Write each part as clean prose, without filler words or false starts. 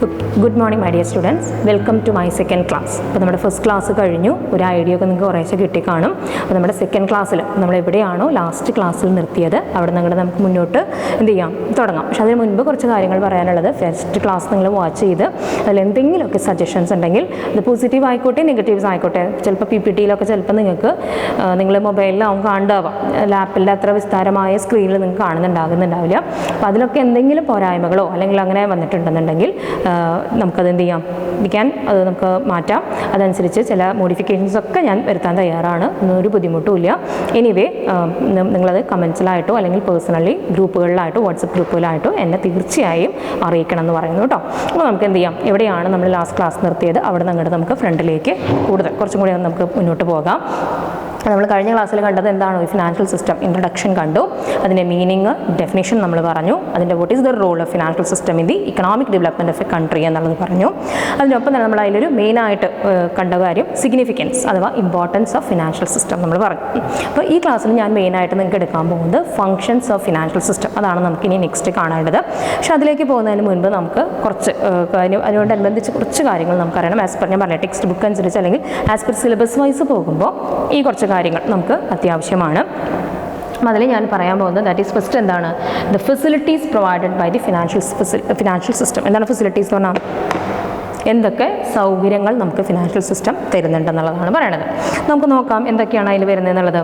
Good morning my dear students, welcome to my second class. അപ്പോൾ നമ്മുടെ first class കഴിഞ്ഞു, ഒരു ഐഡിയ ഒക്കെ നിങ്ങൾക്ക് കുറേശ്ശെ കിട്ടിക്കാണും. അപ്പോൾ നമ്മുടെ സെക്കൻഡ് ക്ലാസ്സിൽ നമ്മൾ എവിടെയാണോ ലാസ്റ്റ് ക്ലാസ്സിൽ നിർത്തിയത് അവിടെ നിന്ന് നമുക്ക് മുന്നോട്ട് എന്ത് ചെയ്യാം, തുടങ്ങാം. പക്ഷേ അതിന് മുൻപ് കുറച്ച് കാര്യങ്ങൾ പറയാനുള്ളത്. ഫസ്റ്റ് ക്ലാസ് നിങ്ങൾ വാച്ച് ചെയ്ത് അതിൽ എന്തെങ്കിലുമൊക്കെ സജഷൻസ് ഉണ്ടെങ്കിൽ അത് പോസിറ്റീവ് ആയിക്കോട്ടെ നെഗറ്റീവ്സ് ആയിക്കോട്ടെ, ചിലപ്പോൾ PPT-യിലൊക്കെ ചിലപ്പോൾ നിങ്ങൾക്ക് നിങ്ങൾ മൊബൈലിലാവും കാണുക, ലാപ്പിൽ അത്ര വിസ്താരമായ സ്ക്രീനിൽ നിങ്ങൾക്ക് കാണുന്നുണ്ടാകുന്നുണ്ടാവില്ല. അപ്പോൾ അതിലൊക്കെ എന്തെങ്കിലും പോരായ്മകളോ അല്ലെങ്കിൽ അങ്ങനെ വന്നിട്ടുണ്ടെന്നുണ്ടെങ്കിൽ നമുക്കത് എന്ത് ചെയ്യാം, അത് നമുക്ക് മാറ്റാം. അതനുസരിച്ച് ചില മോഡിഫിക്കേഷൻസ് ഒക്കെ ഞാൻ വരുത്താൻ തയ്യാറാണ്, ഒന്നൊരു ബുദ്ധിമുട്ടുമില്ല. എനിവേ നിങ്ങളത് കമൻസിലായിട്ടോ അല്ലെങ്കിൽ പേഴ്സണലി ഗ്രൂപ്പുകളിലായിട്ടോ വാട്സപ്പ് ഗ്രൂപ്പുകളിലായിട്ടോ എന്നെ തീർച്ചയായും അറിയിക്കണം എന്ന് പറയുന്നു കേട്ടോ. അപ്പോൾ നമുക്ക് എന്ത് ചെയ്യാം, എവിടെയാണ് നമ്മൾ ലാസ്റ്റ് ക്ലാസ് നിർത്തിയത് അവിടെ നിന്ന് നമുക്ക് ഫ്രണ്ടിലേക്ക് കുറച്ചും കൂടി നമുക്ക് മുന്നോട്ട് പോകാം. നമ്മൾ കഴിഞ്ഞ ക്ലാസ്സിൽ കണ്ടത് എന്താണ്, ഒരു ഫിനാൻഷ്യൽ സിസ്റ്റം ഇൻട്രൊഡക്ഷൻ കണ്ടു, അതിൻ്റെ മീനിങ് ഡെഫിനേഷൻ നമ്മൾ പറഞ്ഞു, അതിൻ്റെ what is the role of financial system in the economic development of a country എന്നുള്ളത് പറഞ്ഞു. അതിനൊപ്പം തന്നെ നമ്മൾ അതിലൊരു മെയിനായിട്ട് കണ്ട കാര്യം സിഗ്നിഫിക്കൻസ് അഥവാ ഇമ്പോർട്ടൻസ് ഓഫ് ഫിനാൻഷ്യൽ സിസ്റ്റം നമ്മൾ പറഞ്ഞു. അപ്പോൾ ഈ ക്ലാസ്സിൽ ഞാൻ മെയിനായിട്ട് നിങ്ങൾക്ക് എടുക്കാൻ പോകുന്നത് ഫങ്ഷൻസ് ഓഫ് ഫിനാൻഷ്യൽ സിസ്റ്റം, അതാണ് നമുക്കിനി നെക്സ്റ്റ് കാണേണ്ടത്. പക്ഷേ അതിലേക്ക് പോകുന്നതിന് മുൻപ് നമുക്ക് കുറച്ച് അതിനോടനുബന്ധിച്ച് കുറച്ച് കാര്യങ്ങൾ നമുക്കറിയണം. ആസ് പെർ ഞാൻ പറഞ്ഞ ടെക്സ്റ്റ് ബുക്ക് അനുസരിച്ച് അല്ലെങ്കിൽ ആസ് പെർ സിലബസ് വൈസ് പോകുമ്പോൾ ഈ കുറച്ച് കാര്യങ്ങൾ നമുക്ക് അത്യാവശ്യമാണ്. അതിൽ ഞാൻ പറയാൻ പോകുന്നത് ദാറ്റ് ഈസ് ഫസ്റ്റ് എന്താണ്, the facilities provided by the financial system. എന്താണ് ഫെസിലിറ്റീസ് എന്ന് പറഞ്ഞാൽ എന്തൊക്കെ സൗകര്യങ്ങൾ നമുക്ക് ഫിനാൻഷ്യൽ സിസ്റ്റം തരുന്നുണ്ടെന്നുള്ളതാണ് പറയണത്. നമുക്ക് നോക്കാം എന്തൊക്കെയാണ് അതിൽ വരുന്നതെന്നുള്ളത്.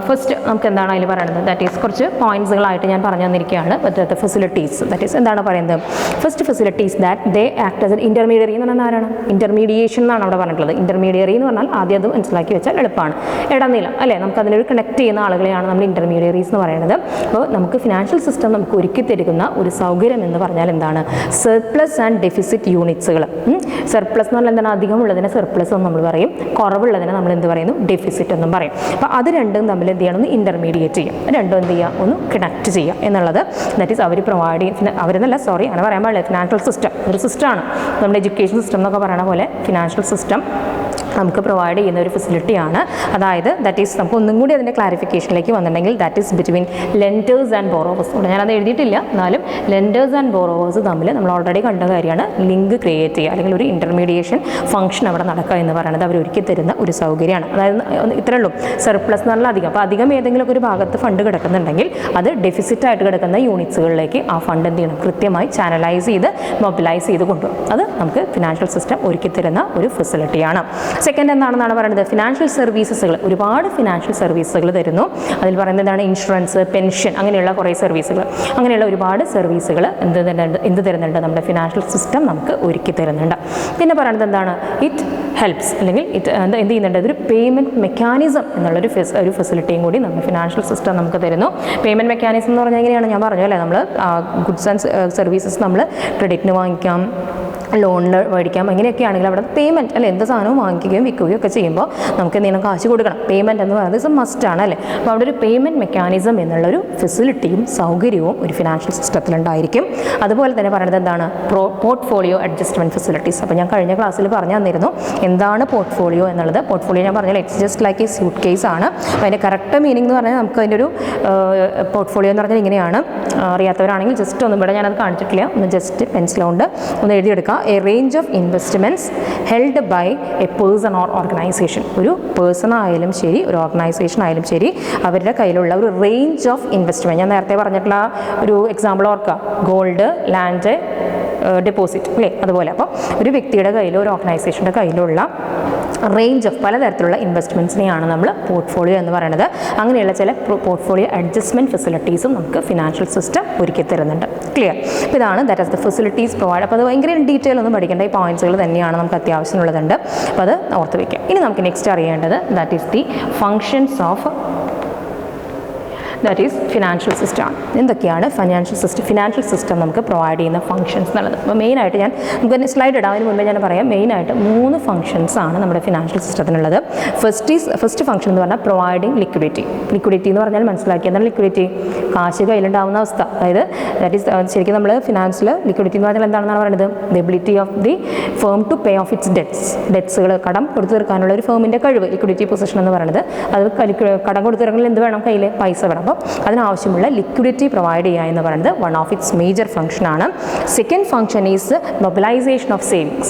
ഫസ്റ്റ് നമുക്ക് എന്താണ് അതിൽ പറയുന്നത്, ദാറ്റ് ഈസ് കുറച്ച് പോയിന്റ്സുകളായിട്ട് ഞാൻ പറഞ്ഞു തന്നിരിക്കുകയാണ്. ദ ഫെസിലിറ്റീസ് ദാറ്റ് ഈസ് എന്താണ് പറയുന്നത്, first facilities that they act as an intermediary എന്ന് പറഞ്ഞാൽ ആരാണ്, ഇൻ്റർമീഡിയേഷൻ എന്നാണ് അവിടെ പറഞ്ഞിട്ടുള്ളത്. ഇൻ്റർമീഡിയറി എന്ന് പറഞ്ഞാൽ ആദ്യം അത് മനസ്സിലാക്കി വെച്ചാൽ എളുപ്പമാണ്, ഇടനീളം അല്ലേ, നമുക്ക് അതിലൊരു കണക്ട് ചെയ്യുന്ന ആളുകളെയാണ് നമ്മൾ ഇൻ്റർമീഡിയറീസ് എന്ന് പറയുന്നത്. അപ്പോൾ നമുക്ക് ഫിനാൻഷ്യൽ സിസ്റ്റം നമുക്ക് ഒരുക്കി തരുന്ന ഒരു സൗകര്യം എന്ന് പറഞ്ഞാൽ എന്താണ്, സർപ്ലസ് ആൻഡ് ഡെഫിസിറ്റ് യൂണിറ്റ്സുകൾ. സർപ്ലസ് എന്ന് പറഞ്ഞാൽ എന്താണ്, അധികമുള്ളതിനെ സർപ്ലസ് എന്ന് നമ്മൾ പറയും, കുറവുള്ളതിനെ നമ്മൾ എന്ത് പറയുന്നു, ഡെഫിസിറ്റ് എന്നും പറയും. അപ്പോൾ അത് രണ്ടും തമ്മിൽ എന്ത് ചെയ്യണം, ഒന്ന് ഇൻ്റർമീഡിയേറ്റ് ചെയ്യാം, രണ്ടും എന്ത് ചെയ്യുക, ഒന്ന് കണക്ട് ചെയ്യുക എന്നുള്ളത്. ദാറ്റ് ഈസ് അവർ പ്രൊവൈഡ് ചെയ്യുന്ന അവരെന്നല്ല സോറി അങ്ങനെ പറയാൻ പാടില്ല, ഫിനാൻഷ്യൽ സിസ്റ്റം ഒരു സിസ്റ്റമാണ്. നമ്മുടെ എഡ്യൂക്കേഷൻ സിസ്റ്റം എന്നൊക്കെ പറയുന്ന പോലെ ഫിനാൻഷ്യൽ സിസ്റ്റം നമുക്ക് പ്രൊവൈഡ് ചെയ്യുന്ന ഒരു ഫെസിലിറ്റിയാണ്. അതായത് ദാറ്റ് ഈസ് നമുക്ക് ഒന്നും കൂടി അതിൻ്റെ ക്ലാരിഫിക്കേഷനിലേക്ക് വന്നിട്ടുണ്ടെങ്കിൽ that is between lenders and borrowers. ഇവിടെ ഞാനത് എഴുതിയിട്ടില്ല, എന്നാലും ലെൻഡേഴ്സ് ആൻഡ് ബോറോവേഴ്സ് തമ്മിൽ നമ്മൾ ഓൾറെഡി കണ്ട കാര്യമാണ് ലിങ്ക് ക്രിയേറ്റ് ചെയ്യുക അല്ലെങ്കിൽ ഒരു ഇൻ്റർമീഡിയേഷൻ ഫംഗ്ഷൻ അവിടെ നടക്കുക എന്ന് പറയുന്നത് അവർ ഒരുക്കി തരുന്ന ഒരു സൗകര്യമാണ്. അതായത് ഇത്രയേ ഉള്ളൂ, സർപ്ലസ് എന്ന് പറഞ്ഞാൽ അധികം. അപ്പോൾ അധികം ഏതെങ്കിലും ഒരു ഭാഗത്ത് ഫണ്ട് കിടക്കുന്നുണ്ടെങ്കിൽ അത് ഡെഫിസിറ്റ് ആയിട്ട് കിടക്കുന്ന യൂണിറ്റ്സുകളിലേക്ക് ആ ഫണ്ട് എന്ത് ചെയ്യണം, കൃത്യമായി ചാനലൈസ് ചെയ്ത് മൊബിലൈസ് ചെയ്ത് കൊണ്ടുപോകും. അത് നമുക്ക് ഫിനാൻഷ്യൽ സിസ്റ്റം ഒരുക്കി തരുന്ന ഒരു ഫെസിലിറ്റിയാണ്. സെക്കൻഡ് എന്താണെന്നാണ് പറയുന്നത്, ഫിനാൻഷ്യൽ സർവീസസുകൾ, ഒരുപാട് ഫിനാൻഷ്യൽ സർവീസുകൾ തരുന്നു. അതിൽ പറയുന്നത് എന്താണ്, ഇൻഷുറൻസ്, പെൻഷൻ, അങ്ങനെയുള്ള കുറേ സർവീസുകൾ, അങ്ങനെയുള്ള ഒരുപാട് സർവീസുകൾ എന്ത് തരുന്നുണ്ട്, നമ്മുടെ ഫിനാൻഷ്യൽ സിസ്റ്റം നമുക്ക് ഒരുക്കി തരുന്നുണ്ട്. പിന്നെ പറയുന്നത് എന്താണ്, ഇറ്റ് ഹെൽപ്സ് അല്ലെങ്കിൽ ഇറ്റ് എന്ത് ചെയ്യുന്നുണ്ട്, ഇതൊരു പേയ്മെൻറ്റ് മെക്കാനിസം എന്നുള്ളൊരു ഫെസിലിറ്റിയും കൂടി നമ്മുടെ ഫിനാൻഷ്യൽ സിസ്റ്റം നമുക്ക് തരുന്നു. പേയ്മെൻറ്റ് മെക്കാനിസം എന്ന് പറഞ്ഞാൽ എങ്ങനെയാണ്, ഞാൻ പറഞ്ഞു അല്ലേ, നമ്മൾ ഗുഡ്സ് ആൻഡ് സർവീസസ് നമ്മൾ ക്രെഡിറ്റിന് വാങ്ങിക്കാം, ലോണിൽ മേടിക്കാം, അങ്ങനെയൊക്കെ ആണെങ്കിൽ അവിടെ പേയ്മെൻറ്റ് അല്ലെ, എന്ത് സാധനവും വാങ്ങിക്കുകയും വിൽക്കുകയും ഒക്കെ ചെയ്യുമ്പോൾ നമുക്ക് എന്തെങ്കിലും കാശ് കൊടുക്കണം. പേയ്മെൻറ്റ് എന്ന് പറയുന്നത് മസ്റ്റാണ് അല്ലേ. അപ്പോൾ അവിടെ ഒരു പേയ്മെൻറ്റ് മെക്കാനിസം എന്നുള്ളൊരു ഫെസിലിറ്റിയും സൗകര്യവും ഒരു ഫിനാൻഷ്യൽ സിസ്റ്റത്തിലുണ്ടായിരിക്കും. അതുപോലെ തന്നെ പറയുന്നത് എന്താണ്, പോർട്ട്ഫോളിയോ അഡ്ജസ്റ്റ്മെൻറ്റ് ഫെസിലിറ്റീസ്. അപ്പോൾ ഞാൻ കഴിഞ്ഞ ക്ലാസ്സിൽ പറഞ്ഞു തന്നിരുന്നു എന്താണ് പോർട്ട്ഫോളിയോ എന്നുള്ളത്. പോർട്ട്ഫോളിയോ ഞാൻ പറഞ്ഞാൽ it's just like a suitcase ആണ്. അതിൻ്റെ കറക്റ്റ് മീനിങ് എന്ന് പറഞ്ഞാൽ നമുക്ക് അതിൻ്റെ ഒരു പോർട്ട്ഫോളിയോ എന്ന് പറഞ്ഞാൽ ഇങ്ങനെയാണ്. അറിയാത്തവരാണെങ്കിൽ ജസ്റ്റ് ഒന്ന് ഇവിടെ ഞാനത് കാണിച്ചിട്ടില്ല, ഒന്ന് ജസ്റ്റ് പെൻസിലുകൊണ്ട് ഒന്ന് എഴുതിയെടുക്കാം. A range of investments held by a person or organization. ഒരു പേഴ്സൺ ആയാലും ശരി ഒരു ഓർഗനൈസേഷൻ ആയാലും ശരി അവരുടെ കയ്യിലുള്ള ഒരു റേഞ്ച് ഓഫ് ഇൻവെസ്റ്റ്മെൻറ്റ്, ഞാൻ നേരത്തെ പറഞ്ഞിട്ടുള്ള ഒരു എക്സാമ്പിൾ ഓർക്കുക, ഗോൾഡ്, ലാൻഡ്, ഡെപ്പോസിറ്റ് അല്ലേ, അതുപോലെ. അപ്പോൾ ഒരു വ്യക്തിയുടെ കയ്യിലോ ഒരു ഓർഗനൈസേഷൻ്റെ കയ്യിലുള്ള റേഞ്ച് ഓഫ് പലതരത്തിലുള്ള ഇൻവെസ്റ്റ്മെൻറ്റ്സിനെയാണ് നമ്മൾ പോർട്ട്ഫോളിയോ എന്ന് പറയുന്നത്. അങ്ങനെയുള്ള ചില പോർട്ട്ഫോളിയോ അഡ്ജസ്റ്റ്മെൻറ്റ് ഫെസിലിറ്റീസും നമുക്ക് ഫിനാൻഷ്യൽ സിസ്റ്റം ഒരുക്കി തരുന്നുണ്ട്. ക്ലിയർ? അപ്പോൾ ഇതാണ് that as the facilities provide. അപ്പോൾ അത് ഭയങ്കര ഡീറ്റെയിൽ ഒന്നും പഠിക്കേണ്ട, ഈ പോയിന്റ്സുകൾ തന്നെയാണ് നമുക്ക് അത്യാവശ്യമുള്ളതുണ്ട്. അപ്പോൾ അത് ഓർത്ത് വയ്ക്കാം. ഇനി നമുക്ക് നെക്സ്റ്റ് അറിയേണ്ടത് that is the functions of that is financial system ആണ്. എന്തൊക്കെയാണ് ഫിനാൻഷ്യൽ സിസ്റ്റം നമുക്ക് പ്രൊവൈഡ് ചെയ്യുന്ന ഫങ്ഷൻസ് എന്നുള്ളത്. അപ്പോൾ മെയിനായിട്ട് നമുക്ക് സ്ലൈഡ് ഇടാം, അതിന് മുമ്പേ ഞാൻ പറയാം. മെയിനായിട്ട് 3 ഫങ്ഷൻസ് ആണ് നമ്മുടെ ഫിനാൻഷ്യൽ സിസ്റ്റത്തിനുള്ളത്. ഫസ്റ്റ് ഫങ്ഷൻ എന്ന് പറഞ്ഞാൽ പ്രൊവൈഡിങ് ലിക്വിഡിറ്റി. ലിക്വിഡിറ്റി എന്ന് പറഞ്ഞാൽ മനസ്സിലാക്കി എന്താണ് ലിക്വിഡിറ്റി, കാശ് കയ്യിലുണ്ടാവുന്ന അവസ്ഥ. അതായത് ദാറ്റ് ഈസ് ശരിക്കും നമ്മൾ ഫിനാൻസിൽ ലിക്വിഡിറ്റി എന്ന് പറഞ്ഞാൽ എന്താണെന്നാണ് പറയുന്നത്, the ability of the firm to pay off its ഡെറ്റ്സുകൾ, കടം കൊടുത്തു തീർക്കാനുള്ള ഒരു ഫേമിൻ്റെ കഴിവ്, ലിക്വിഡിറ്റി പൊസിഷൻ എന്ന് പറയുന്നത്. അത് കടം കൊടുത്തു തീർക്കണമെങ്കിൽ എന്ത് വേണം, കയ്യിൽ പൈസ വേണം. അപ്പോൾ അപ്പോൾ അതിനാവശ്യമുള്ള ലിക്വിഡിറ്റി പ്രൊവൈഡ് ചെയ്യുക എന്ന് പറയുന്നത് വൺ ഓഫ് ഇറ്റ്സ് മേജർ ഫംഗ്ഷനാണ്. Second function is mobilisation of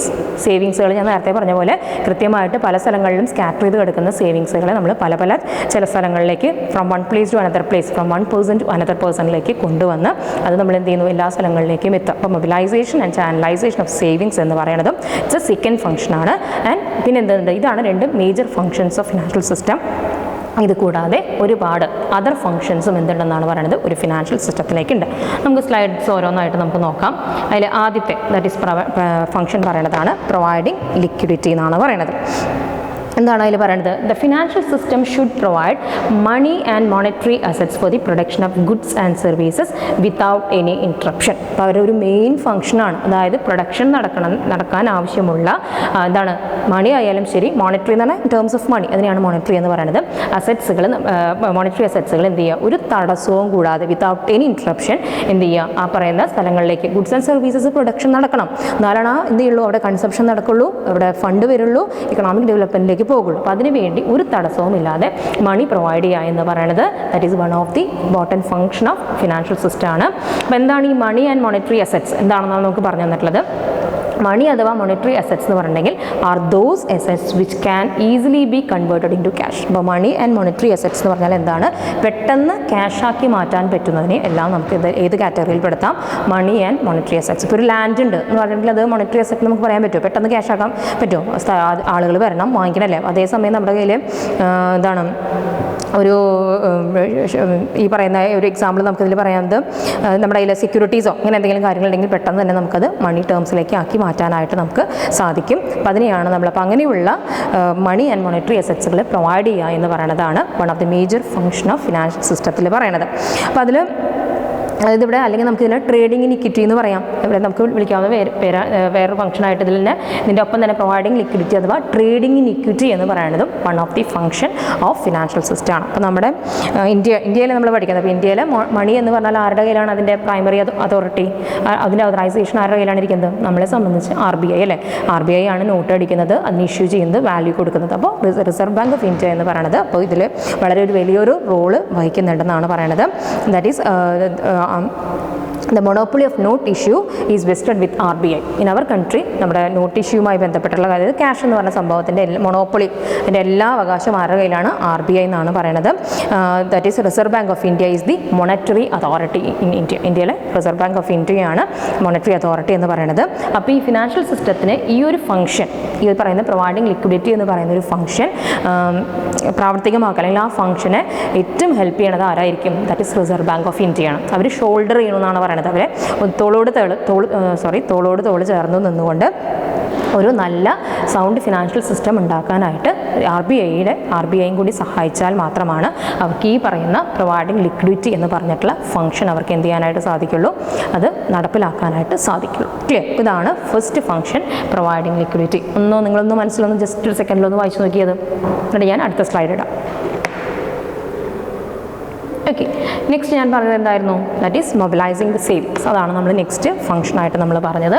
സേവിങ്സുകൾ. ഞാൻ നേരത്തെ പറഞ്ഞ പോലെ കൃത്യമായിട്ട് പല സ്ഥലങ്ങളിലും സ്കാറ്റർ ചെയ്ത് കിടക്കുന്ന സേവിങ്സുകളെ നമ്മൾ പല ചില സ്ഥലങ്ങളിലേക്ക് from one place to another place, from one person to another പേഴ്സണിലേക്ക് കൊണ്ടുവന്ന് അത് നമ്മൾ എന്ത് ചെയ്യുന്നു, എല്ലാ സ്ഥലങ്ങളിലേക്കും എത്തുക. അപ്പോൾ mobilisation and channelisation of savings എന്ന് പറയുന്നത് ഇറ്റ്സ് എ സെക്കൻഡ് ഫംഗ്ഷനാണ്. ആൻഡ് പിന്നെ എന്തുണ്ട്, ഇതാണ് രണ്ട് major functions of financial system. ഇത് കൂടാതെ ഒരുപാട് അതർ ഫംഗ്ഷൻസും എന്തുണ്ടെന്നാണ് പറയുന്നത് ഒരു ഫിനാൻഷ്യൽ സിസ്റ്റത്തിലേക്കുണ്ട്. നമുക്ക് സ്ലൈഡ്സ് ഓരോന്നായിട്ട് നമുക്ക് നോക്കാം. അതിൽ ആദ്യത്തെ ദാറ്റ് ഈസ് ഫംഗ്ഷൻ പറയുന്നതാണ് പ്രൊവൈഡിങ് ലിക്വിഡിറ്റി എന്നാണ് പറയുന്നത്. എന്താണ് അതിൽ പറയുന്നത്? The financial system should provide money and monetary assets for the production of goods and services without any interruption. അപ്പോൾ അവരൊരു മെയിൻ ഫംഗ്ഷനാണ്. അതായത് പ്രൊഡക്ഷൻ നടക്കാൻ ആവശ്യമുള്ള എന്താണ്, മണി ആയാലും ശരി, മോണിറ്ററി എന്ന് പറഞ്ഞാൽ ഇൻ ടേംസ് ഓഫ് മണി, അതിനെയാണ് മോണിറ്ററി എന്ന് പറയുന്നത്. അസറ്റ്സുകൾ, മോണിറ്ററി അസറ്റ്സുകൾ എന്ത് ചെയ്യുക, ഒരു തടസ്സവും കൂടാതെ വിത്തൗട്ട് എനി ഇൻട്രപ്ഷൻ എന്ത് ചെയ്യുക, ആ പറയുന്ന സ്ഥലങ്ങളിലേക്ക് ഗുഡ്സ് ആൻഡ് സർവീസസ് പ്രൊഡക്ഷൻ നടക്കണം. എന്നാലാണ് എന്ത് ചെയ്യുള്ളൂ, അവിടെ കൺസംഷൻ നടക്കുള്ളൂ, അവിടെ ഫണ്ട് വരുള്ളൂ, ഇക്കണോമിക് ഡെവലപ്മെൻറ്റിലേക്ക് പോകുള്ളൂ. അപ്പോൾ അതിനുവേണ്ടി ഒരു തടസ്സവും ഇല്ലാതെ മണി പ്രൊവൈഡ് ചെയ്യുക എന്ന് പറയുന്നത് that is one of the important function of financial system ആണ്. അപ്പോൾ എന്താണ് ഈ മണി ആൻഡ് മോണിറ്ററി അസറ്റ്സ് എന്താണെന്നാണ് നമുക്ക് പറഞ്ഞു തന്നിട്ടുള്ളത്. മണി അഥവാ മോണിറ്ററി അസറ്റ്സ് എന്ന് പറഞ്ഞിട്ടുണ്ടെങ്കിൽ are those assets which can easily be converted into cash. അപ്പോൾ മണി ആൻഡ് മോണിറ്ററി അസറ്റ്സ് എന്ന് പറഞ്ഞാൽ എന്താണ്, പെട്ടെന്ന് ക്യാഷാക്കി മാറ്റാൻ പറ്റുന്നതിനെ എല്ലാം നമുക്ക് ഏത് കാറ്റഗറിയിൽ പെടുത്താം, മണി ആൻഡ് മോണിറ്ററി അസറ്റ്സ്. ഇപ്പോൾ ഒരു ലാൻഡ് ഉണ്ട് എന്ന് പറഞ്ഞിട്ടുണ്ടെങ്കിൽ അത് മോണിറ്ററി അസറ്റ് നമുക്ക് പറയാൻ പറ്റുമോ, പെട്ടെന്ന് ക്യാഷാക്കാൻ പറ്റുമോ, ആളുകൾ വരണം വാങ്ങിക്കണമല്ലേ. അതേസമയം നമ്മുടെ കയ്യിൽ എന്താണ് ഒരു ഈ പറയുന്ന ഒരു എക്സാമ്പിൾ നമുക്കിതിൽ പറയാവുന്നത് നമ്മുടെ കയ്യിൽ സെക്യൂരിറ്റീസോ അങ്ങനെ എന്തെങ്കിലും കാര്യങ്ങളുണ്ടെങ്കിൽ പെട്ടെന്ന് തന്നെ നമുക്കത് മണി ടേംസിലേക്ക് ആക്കി മാറ്റാനായിട്ട് നമുക്ക് സാധിക്കും. അപ്പോൾ അതിനെയാണ് നമ്മളപ്പോൾ അങ്ങനെയുള്ള മണി ആൻഡ് മോണിറ്ററി അസറ്റ്സുകൾ പ്രൊവൈഡ് ചെയ്യുക എന്ന് പറയുന്നതാണ് one of the major function of financial സിസ്റ്റത്തിൽ പറയുന്നത്. അപ്പോൾ അതിൽ അതായത് ഇവിടെ അല്ലെങ്കിൽ നമുക്ക് ഇതിനെ ട്രേഡിംഗ് ഇൻ ഇക്വിറ്റി എന്ന് പറയാം. ഇവിടെ നമുക്ക് വിളിക്കാവുന്ന വേറൊരു ഫംഗ്ഷനായിട്ട് ഇതിൽ തന്നെ ഇതിൻ്റെ ഒപ്പം തന്നെ പ്രൊവൈഡിങ് ലിക്വിഡിറ്റി അഥവാ ട്രേഡിംഗ് ഇൻ ഇക്വിറ്റി എന്ന് പറയുന്നതും one of the function of financial system ആണ്. അപ്പോൾ നമ്മുടെ ഇന്ത്യയിൽ നമ്മൾ പഠിക്കുന്നത്, അപ്പോൾ ഇന്ത്യയിലെ മണി എന്ന് പറഞ്ഞാൽ ആരുടെ കയ്യിലാണ് അതിൻ്റെ പ്രൈമറി അതോറിറ്റി, അതിൻ്റെ ഓതറൈസേഷൻ ആരുടെ കയ്യിലാണ് ഇരിക്കുന്നത്, നമ്മളെ സംബന്ധിച്ച് RBI അല്ലേ. RBI ആണ് നോട്ട് അടിക്കുന്നത്, അതിന് ഇഷ്യൂ ചെയ്യുന്നത്, വാല്യൂ കൊടുക്കുന്നത്. അപ്പോൾ റിസർവ് ബാങ്ക് ഓഫ് ഇന്ത്യ എന്ന് പറയുന്നത് അപ്പോൾ ഇതിൽ വളരെ ഒരു വലിയൊരു റോള് വഹിക്കുന്നുണ്ടെന്നാണ് പറയുന്നത്. That is the monopoly of note issue is vested with RBI. In our country നമ്മുടെ നോട്ട് ഇഷ്യൂമായി ബന്ധപ്പെട്ടുള്ള അതായത് ക്യാഷ് എന്ന് പറഞ്ഞ സംഭവത്തിൻ്റെ മോണോപ്പൊളി അതിൻ്റെ എല്ലാ അവകാശം ആരുടെ കയ്യിലാണ്, RBI എന്നാണ് പറയുന്നത്. That is reserve bank of India is the monetary authority in India. ഇന്ത്യയിലെ റിസർവ് ബാങ്ക് ഓഫ് ഇന്ത്യയാണ് മോണിറ്ററി അതോറിറ്റി എന്ന് പറയുന്നത്. അപ്പോൾ ഈ ഫിനാൻഷ്യൽ സിസ്റ്റത്തിന് ഈ ഒരു ഫംഗ്ഷൻ, ഈ പറയുന്ന പ്രൊവൈഡിങ് ലിക്വിഡിറ്റി എന്ന് പറയുന്ന ഒരു ഫംഗ്ഷൻ പ്രാവർത്തികമാക്കുക അല്ലെങ്കിൽ ആ ഫംഗ്ഷനെ ഏറ്റവും ഹെൽപ്പ് ചെയ്യണത് ആരായിരിക്കും, that is reserve bank of ഇന്ത്യയാണ്. അവർ ഷോൾഡർ ചെയ്യണമെന്നാണ് പറയുന്നത്. അവരെ തോളോട് തോൾ ചേർന്ന് നിന്നുകൊണ്ട് ഒരു നല്ല സൗണ്ട് ഫിനാൻഷ്യൽ സിസ്റ്റം ഉണ്ടാക്കാനായിട്ട് RBIയും കൂടി സഹായിച്ചാൽ മാത്രമാണ് അവർക്ക് ഈ പറയുന്ന പ്രൊവൈഡിങ് ലിക്വിഡിറ്റി എന്ന് പറഞ്ഞിട്ടുള്ള ഫംഗ്ഷൻ അവർക്ക് എന്ത് ചെയ്യാനായിട്ട് സാധിക്കുള്ളൂ, അത് നടപ്പിലാക്കാനായിട്ട് സാധിക്കുള്ളൂ. ക്ലിയർ? ഇതാണ് ഫസ്റ്റ് ഫംഗ്ഷൻ പ്രൊവൈഡിങ് ലിക്വിഡിറ്റി. നിങ്ങളൊന്ന് മനസ്സിലൊന്ന് ജസ്റ്റ് ഒരു സെക്കൻഡിലൊന്ന് വായിച്ചു നോക്കിയത്. എന്നിട്ട് ഞാൻ അടുത്ത സ്ലൈഡ് ഇടാം. ഓക്കെ, നെക്സ്റ്റ് ഞാൻ പറഞ്ഞത് എന്തായിരുന്നു, that is mobilising the savings. അതാണ് നമ്മൾ നെക്സ്റ്റ് ഫംഗ്ഷനായിട്ട് നമ്മൾ പറഞ്ഞത്.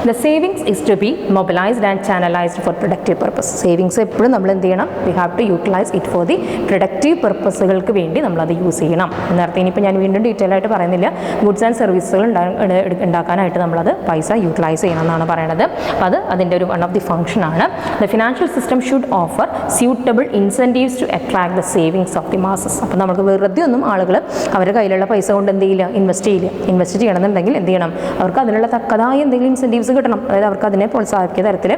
The savings is to be mobilised and channelised for productive purpose. Savings എപ്പോഴും നമ്മൾ എന്ത് ചെയ്യണം, we have to utilise it for the productive പർപ്പസുകൾക്ക് വേണ്ടി നമ്മളത് യൂസ് ചെയ്യണം. നേരത്തെ ഇനിയിപ്പോൾ ഞാൻ വീണ്ടും ഡീറ്റെയിൽ ആയിട്ട് പറയുന്നില്ല. ഗുഡ്സ് ആൻഡ് സർവീസുകൾ ഉണ്ടാക്കാനായിട്ട് നമ്മളത് പൈസ യൂട്ടിലൈസ് ചെയ്യണം എന്നാണ് പറയുന്നത്. അപ്പോൾ അത് അതിൻ്റെ ഒരു വൺ ഓഫ് ദി ഫംഗ്ഷനാണ്. The financial system should offer suitable incentives to attract the savings of the masses. അപ്പോൾ നമുക്ക് വെറുതെ ഒന്നും ആളുകൾ അവരുടെ കയ്യിലുള്ള പൈസ കൊണ്ട് എന്ത് ചെയ്യില്ല, ഇൻവെസ്റ്റ് ചെയ്യണമെന്നുണ്ടെങ്കിൽ എന്ത് ചെയ്യണം, അവർക്ക് അതിനുള്ള തക്കതായ എന്തെങ്കിലും ഇൻസെൻറ്റീവ്സ് കിട്ടണം. അതായത് അവർക്ക് അതിനെ പ്രോത്സാഹിപ്പിക്കുന്ന തരത്തിൽ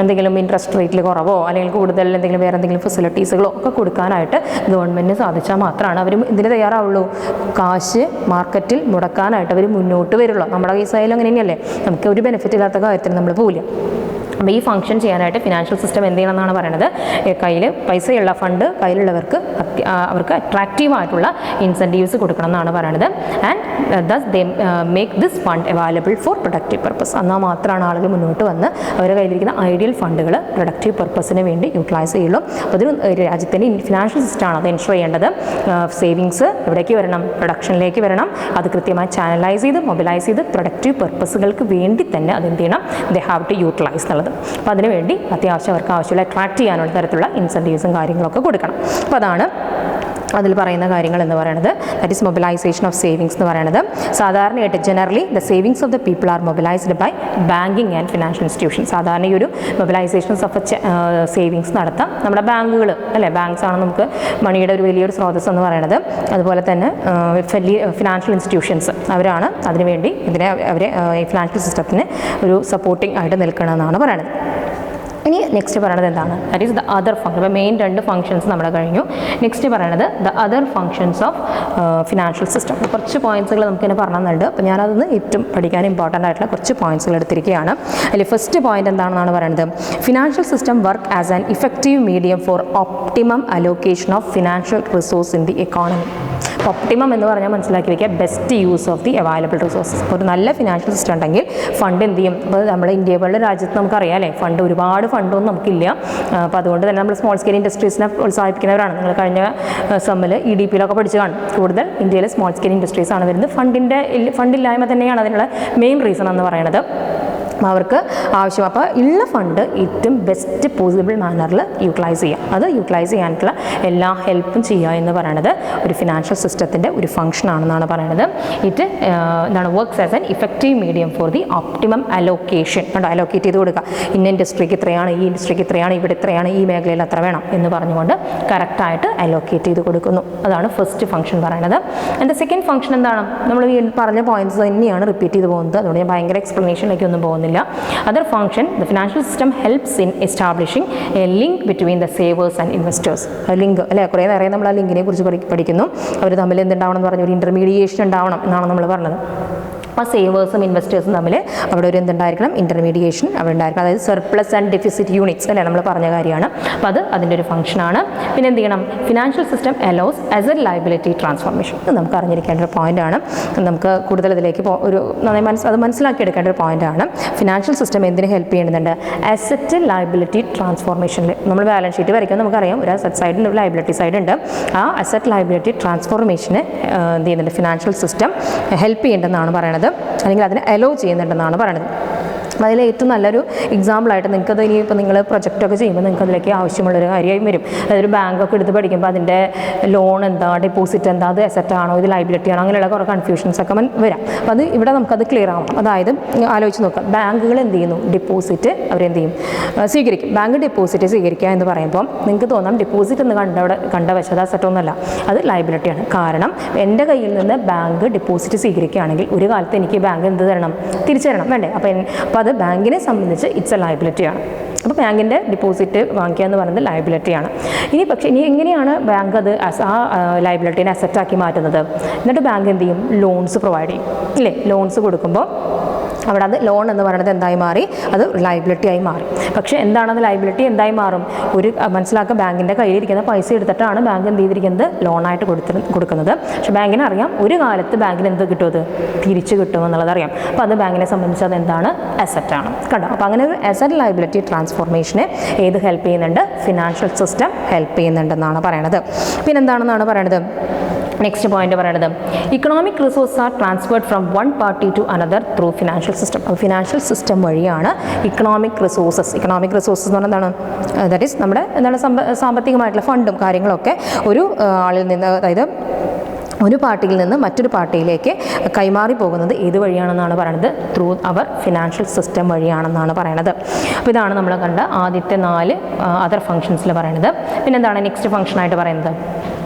എന്തെങ്കിലും ഇൻട്രസ്റ്റ് റേറ്റിൽ കുറവോ അല്ലെങ്കിൽ കൂടുതൽ എന്തെങ്കിലും വേറെ എന്തെങ്കിലും ഫെസിലിറ്റീസുകളോ ഒക്കെ കൊടുക്കാനായിട്ട് ഗവൺമെൻറ്റിന് സാധിച്ചാൽ മാത്രമാണ് അവർ ഇതിന് തയ്യാറാവുള്ളൂ. കാശ് മാർക്കറ്റിൽ മുടക്കാനായിട്ട് അവർ മുന്നോട്ട് വരുള്ളൂ. നമ്മുടെ കേസായാലും അങ്ങനെ തന്നെയല്ലേ, നമുക്ക് ഒരു ബെനിഫിറ്റ് ഇല്ലാത്ത കാര്യത്തിൽ നമ്മൾ പോവില്ല. അപ്പോൾ ഈ ഫംഗ്ഷൻ ചെയ്യാനായിട്ട് ഫിനാൻഷ്യൽ സിസ്റ്റം എന്ത് ചെയ്യണമെന്നാണ് പറയുന്നത്, കയ്യിൽ പൈസയുള്ള ഫണ്ട് കയ്യിലുള്ളവർക്ക് അവർക്ക് അട്രാക്റ്റീവായിട്ടുള്ള ഇൻസെൻറ്റീവ്സ് കൊടുക്കണം എന്നാണ് പറയുന്നത്. And thus they make this fund available for productive purpose. എന്നാൽ മാത്രമാണ് ആളുകൾ മുന്നോട്ട് വന്ന് അവരുടെ കയ്യിലിരിക്കുന്ന ഐഡിയൽ ഫണ്ടുകൾ പ്രൊഡക്റ്റീവ് പർപ്പസിന് വേണ്ടി യൂട്ടിലൈസ് ചെയ്യുള്ളൂ. അപ്പോൾ അതൊരു രാജ്യത്തിൻ്റെ ഫിനാൻഷ്യൽ സിസ്റ്റമാണ് അത് എൻഷുർ ചെയ്യേണ്ടത്. സേവിങ്സ് എവിടേക്ക് വരണം, പ്രൊഡക്ഷനിലേക്ക് വരണം. അത് കൃത്യമായി ചാനലൈസ് ചെയ്ത് മൊബിലൈസ് ചെയ്ത് പ്രൊഡക്റ്റീവ് പർപ്പസുകൾക്ക് വേണ്ടി തന്നെ അതെന്ത് ചെയ്യണം, ദേ ഹാവ് ടു യൂട്ടിലൈസ് എന്നുള്ളത്. അപ്പോൾ അതിനുവേണ്ടി അത്യാവശ്യം അവർക്ക് ആവശ്യമുള്ള അട്രാക്ട് ചെയ്യാനുള്ള തരത്തിലുള്ള ഇൻസെൻറ്റീവ്സും കാര്യങ്ങളൊക്കെ കൊടുക്കണം. അപ്പോൾ അതാണ് അതിൽ പറയുന്ന കാര്യങ്ങൾ എന്ന് പറയുന്നത് that is mobilisation of savings എന്ന് പറയുന്നത് സാധാരണയായിട്ട് generally the savings of the people are mobilised by banking and financial institution. സാധാരണ ഈ ഒരു മൊബിലൈസേഷൻസ് ഓഫ് സേവിങ്സ് നടത്താം നമ്മുടെ ബാങ്കുകൾ അല്ലേ, ബാങ്ക്സ് ആണ് നമുക്ക് മണിയുടെ ഒരു വലിയൊരു സ്രോതസ് എന്ന് പറയുന്നത്. അതുപോലെ തന്നെ ഫിനാൻഷ്യൽ ഇൻസ്റ്റിറ്റ്യൂഷൻസ് അവരാണ് അതിനുവേണ്ടി അവരെ ഈ ഫിനാൻഷ്യൽ സിസ്റ്റത്തിന് ഒരു സപ്പോർട്ടിംഗ് ആയിട്ട് നിൽക്കണമെന്നാണ് പറയുന്നത്. ഇനി നെക്സ്റ്റ് പറയുന്നത് എന്താണ്, that is the other function. അപ്പോൾ മെയിൻ 2 ഫംഗ്ഷൻസ് നമ്മുടെ കഴിഞ്ഞു. നെക്സ്റ്റ് പറയുന്നത് the other functions of financial system. കുറച്ച് പോയിന്റ്സുകൾ നമുക്ക് തന്നെ പറഞ്ഞിട്ടുണ്ട്. അപ്പോൾ ഞാനതൊന്ന് ഏറ്റവും പഠിക്കാൻ ഇമ്പോർട്ടൻ്റ് ആയിട്ടുള്ള കുറച്ച് പോയിന്റ്സുകൾ എടുത്തിരിക്കുകയാണ്. അതിൽ ഫസ്റ്റ് പോയിന്റ് എന്താണെന്നാണ് പറയുന്നത്, financial system work as an effective medium four optimum allocation of financial resource in the economy. Optimum എന്ന് പറഞ്ഞാൽ മനസ്സിലാക്കി വയ്ക്കുക, best use of the available resources. ഒരു നല്ല ഫിനാൻഷ്യൽ സിസ്റ്റം ഉണ്ടെങ്കിൽ ഫണ്ട് എന്ത് ചെയ്യും, അപ്പോൾ നമ്മുടെ ഇന്ത്യ പോലുള്ള രാജ്യത്ത് നമുക്കറിയാം അല്ലേ, ഫണ്ട് ഒരുപാട് ഫണ്ടൊന്നും നമുക്കില്ല. അപ്പോൾ അതുകൊണ്ട് തന്നെ നമ്മൾ സ്മോൾ സ്കെയിൽ ഇൻഡസ്ട്രീസിനെ പ്രോത്സാഹിപ്പിക്കുന്നവരാണ്. നിങ്ങൾ കഴിഞ്ഞ സെമ്മിൽ EDP-യിലൊക്കെ പഠിച്ചു കാണും. കൂടുതൽ ഇന്ത്യയിൽ സ്മോൾ സ്കെയിൽ ഇൻഡസ്ട്രീസ് ആണ് വരുന്നത്. ഫണ്ടില്ലായ്മ തന്നെയാണ് അതിനുള്ള മെയിൻ റീസൺ എന്ന് പറയുന്നത്. അവർക്ക് ആവശ്യം, അപ്പോൾ ഉള്ള ഫണ്ട് ഏറ്റവും ബെസ്റ്റ് പോസിബിൾ മാനറിൽ യൂട്ടിലൈസ് ചെയ്യുക. അത് യൂട്ടിലൈസ് ചെയ്യാനായിട്ടുള്ള എല്ലാ ഹെൽപ്പും ചെയ്യുക എന്ന് പറയുന്നത് ഒരു ഫിനാൻഷ്യൽ സിസ്റ്റത്തിൻ്റെ ഒരു ഫംഗ്ഷൻ ആണെന്നാണ് പറയുന്നത്. ഇറ്റ് എന്താണ് works as an effective medium for the optimum allocation. കണ്ടോ, അലോക്കേറ്റ് ചെയ്ത് കൊടുക്കുക. ഇന്ന ഇൻഡസ്ട്രിക്ക് ഇത്രയാണ്, ഈ ഇൻഡസ്ട്രിക്ക് ഇത്രയാണ്, ഇവിടെ ഇത്രയാണ്, ഈ മേഖലയിൽ അത്ര വേണം എന്ന് പറഞ്ഞുകൊണ്ട് കറക്റ്റായിട്ട് അലോക്കേറ്റ് ചെയ്ത് കൊടുക്കുന്നു. അതാണ് ഫസ്റ്റ് ഫംഗ്ഷൻ പറയുന്നത്. എൻ്റെ സെക്കൻഡ് ഫംഗ്ഷൻ എന്താണ്, നമ്മൾ ഈ പറഞ്ഞ പോയിന്റ്സ് തന്നെയാണ് റിപ്പീറ്റ് ചെയ്ത് പോകുന്നത്. അതുകൊണ്ട് ഞാൻ ഭയങ്കര എക്സ്പ്ലനേഷനിലേക്ക് ഒന്നും പോകുന്നില്ല. Other function, the financial system helps in establishing a link between the savers and investors. A link അല്ലേ, കുറേ നേരം നമ്മൾ ആ ലിങ്കിനെ കുറിച്ച് പഠിക്കുന്നു. അവർ തമ്മിൽ എന്തുണ്ടാവണം എന്ന് പറഞ്ഞ ഒരു ഇൻ്റർമീഡിയേഷൻ ഉണ്ടാവണം എന്നാണ് നമ്മൾ പറഞ്ഞത്. അപ്പോൾ സേവേഴ്സും ഇൻവെസ്റ്റേഴ്സും തമ്മിൽ അവിടെ ഒരു എന്തുണ്ടായിരിക്കണം, ഇൻ്റർമീഡിയേഷൻ അവിടെ ഉണ്ടായിരിക്കണം. അതായത് സർപ്ലസ് ആൻഡ് ഡെഫിസിറ്റ് യൂണിറ്റ്സ് അല്ലേ നമ്മൾ പറഞ്ഞ കാര്യമാണ്. അപ്പോൾ അത് അതിൻ്റെ ഒരു ഫംഗ്ഷനാണ്. പിന്നെ എന്ത് ചെയ്യണം, financial system allows asset liability transformation. ഇത് നമുക്ക് അറിഞ്ഞിരിക്കേണ്ട ഒരു പോയിൻ്റാണ്. നമുക്ക് കൂടുതൽ ഇതിലേക്ക് ഒരു നന്നായി അത് മനസ്സിലാക്കിയെടുക്കേണ്ട ഒരു പോയിൻ്റാണ്. ഫിനാൻഷ്യൽ സിസ്റ്റം എന്തിന് ഹെൽപ്പ് ചെയ്യുന്നുണ്ട്, അസറ്റ് ലയബിലിറ്റി ട്രാൻസ്ഫോർമേഷനിൽ. നമ്മൾ ബാലൻസ് ഷീറ്റ് വരയ്ക്കുമ്പോൾ നമുക്കറിയാം ഒരു അസറ്റ് സൈഡ് ഉണ്ട്, ഒരു ലയബിലിറ്റി സൈഡ് ഉണ്ട്. ആ അസറ്റ് ലയബിലിറ്റി ട്രാൻസ്ഫോർമേഷന് എന്ത് ചെയ്യുന്നുണ്ട്, ഫിനാൻഷ്യൽ സിസ്റ്റം ഹെൽപ്പ് ചെയ്യേണ്ടതെന്നാണ് പറയുന്നത്, അല്ലെങ്കിൽ അതിനെ അലോ ചെയ്യുന്നുണ്ടെന്നാണ് പറയുന്നത്. അതിൽ ഏറ്റവും നല്ലൊരു എക്സാമ്പിളായിട്ട് നിങ്ങൾക്കത് ഇനിയിപ്പോൾ നിങ്ങൾ പ്രൊജക്റ്റൊക്കെ ചെയ്യുമ്പോൾ നിങ്ങൾക്ക് അതിലേക്ക് ആവശ്യമുള്ളൊരു കാര്യമായി വരും. അതായത് ഒരു ബാങ്കൊക്കെ എടുത്ത് പഠിക്കുമ്പോൾ അതിൻ്റെ ലോൺ എന്താ, ഡെപ്പോസിറ്റ് എന്താ, അത് അസറ്റ് ആണോ, ഇത് ലയബിലിറ്റി ആണോ, അങ്ങനെയുള്ള കുറേ കൺഫ്യൂഷൻസ് ഒക്കെ വരാം. അപ്പോൾ അത് ഇവിടെ നമുക്കത് ക്ലിയർ ആവണം. അതായത് ആലോചിച്ച് നോക്കാം, ബാങ്കുകൾ എന്ത് ചെയ്യുന്നു, ഡെപ്പോസിറ്റ് അവരെന്ത് ചെയ്യും, സ്വീകരിക്കും. ബാങ്ക് ഡെപ്പോസിറ്റ് സ്വീകരിക്കുക എന്ന് പറയുമ്പോൾ നിങ്ങൾക്ക് തോന്നാം ഡെപ്പോസിറ്റ് എന്ന് കണ്ട വശത് അസറ്റൊന്നുമല്ല, അത് ലയബിലിറ്റിയാണ്. കാരണം എൻ്റെ കയ്യിൽ നിന്ന് ബാങ്ക് ഡെപ്പോസിറ്റ് സ്വീകരിക്കുകയാണെങ്കിൽ ഒരു കാലത്ത് എനിക്ക് ബാങ്ക് എന്ത് തരണം, തിരിച്ചു തരണം വേണ്ടേ. അപ്പോൾ അത് ബാങ്കിനെ സംബന്ധിച്ച് ഇറ്റ്സ് എ ലയബിലിറ്റിയാണ്. അപ്പോൾ ബാങ്കിൻ്റെ ഡിപ്പോസിറ്റ് വാങ്ങിക്കുക എന്ന് പറയുന്നത് ലയബിലിറ്റിയാണ്. ഇനി എങ്ങനെയാണ് ബാങ്ക് അത് ആ ലയബിലിറ്റീനെ അസറ്റാക്കി മാറ്റുന്നത്, എന്നിട്ട് ബാങ്ക് എന്ത് ചെയ്യും, ലോൺസ് പ്രൊവൈഡ് ചെയ്യും ഇല്ലേ. ലോൺസ് കൊടുക്കുമ്പോൾ അവിടെ അത് ലോൺ എന്ന് പറയുന്നത് എന്തായി മാറി, അത് ലയബിലിറ്റി ആയി മാറി. പക്ഷേ എന്താണത് ലയബിലിറ്റി എന്തായി മാറും, ഒരു മനസ്സിലാക്കുക, ബാങ്കിൻ്റെ കയ്യിലിരിക്കുന്ന പൈസ എടുത്തിട്ടാണ് ബാങ്ക് എന്ത് ചെയ്തിരിക്കുന്നത്, ലോണായിട്ട് കൊടുക്കുന്നത്. പക്ഷേ ബാങ്കിന് അറിയാം ഒരു കാലത്ത് ബാങ്കിന് എന്ത് കിട്ടും, അത് തിരിച്ച് കിട്ടുമെന്നുള്ളത് അറിയാം. അപ്പോൾ അത് ബാങ്കിനെ സംബന്ധിച്ച് അത് എന്താണ്, അസറ്റാണ്. കണ്ടോ. അപ്പോൾ അങ്ങനെ ഒരു അസറ്റ് ലയബിലിറ്റി ട്രാൻസ്ഫോർമേഷനെ ഏത് ഹെൽപ്പ് ചെയ്യുന്നുണ്ട്, ഫിനാൻഷ്യൽ സിസ്റ്റം ഹെൽപ്പ് ചെയ്യുന്നുണ്ടെന്നാണ് പറയണത്. പിന്നെന്താണെന്നാണ് പറയണത്, നെക്സ്റ്റ് പോയിന്റ് പറയുന്നത്, economic resource are transferred from one party to another through financial system. അപ്പോൾ ഫിനാൻഷ്യൽ സിസ്റ്റം വഴിയാണ് ഇക്കണോമിക് റിസോഴ്സസ് എന്ന് പറഞ്ഞാൽ എന്താണ്, ദാറ്റ് ഈസ് നമ്മുടെ എന്താണ് സാമ്പത്തികമായിട്ടുള്ള ഫണ്ടും കാര്യങ്ങളൊക്കെ ഒരു ആളിൽ നിന്ന്, അതായത് ഒരു പാർട്ടിയിൽ നിന്ന് മറ്റൊരു പാർട്ടിയിലേക്ക് കൈമാറി പോകുന്നത് ഏത് വഴിയാണെന്നാണ് പറയുന്നത്, ത്രൂ അവർ ഫിനാൻഷ്യൽ സിസ്റ്റം വഴിയാണെന്നാണ് പറയുന്നത്. അപ്പോൾ ഇതാണ് നമ്മൾ കണ്ട ആദ്യത്തെ 4 അതർ ഫങ്ഷൻസിൽ പറയുന്നത്. പിന്നെന്താണ് നെക്സ്റ്റ് ഫംഗ്ഷനായിട്ട് പറയുന്നത്,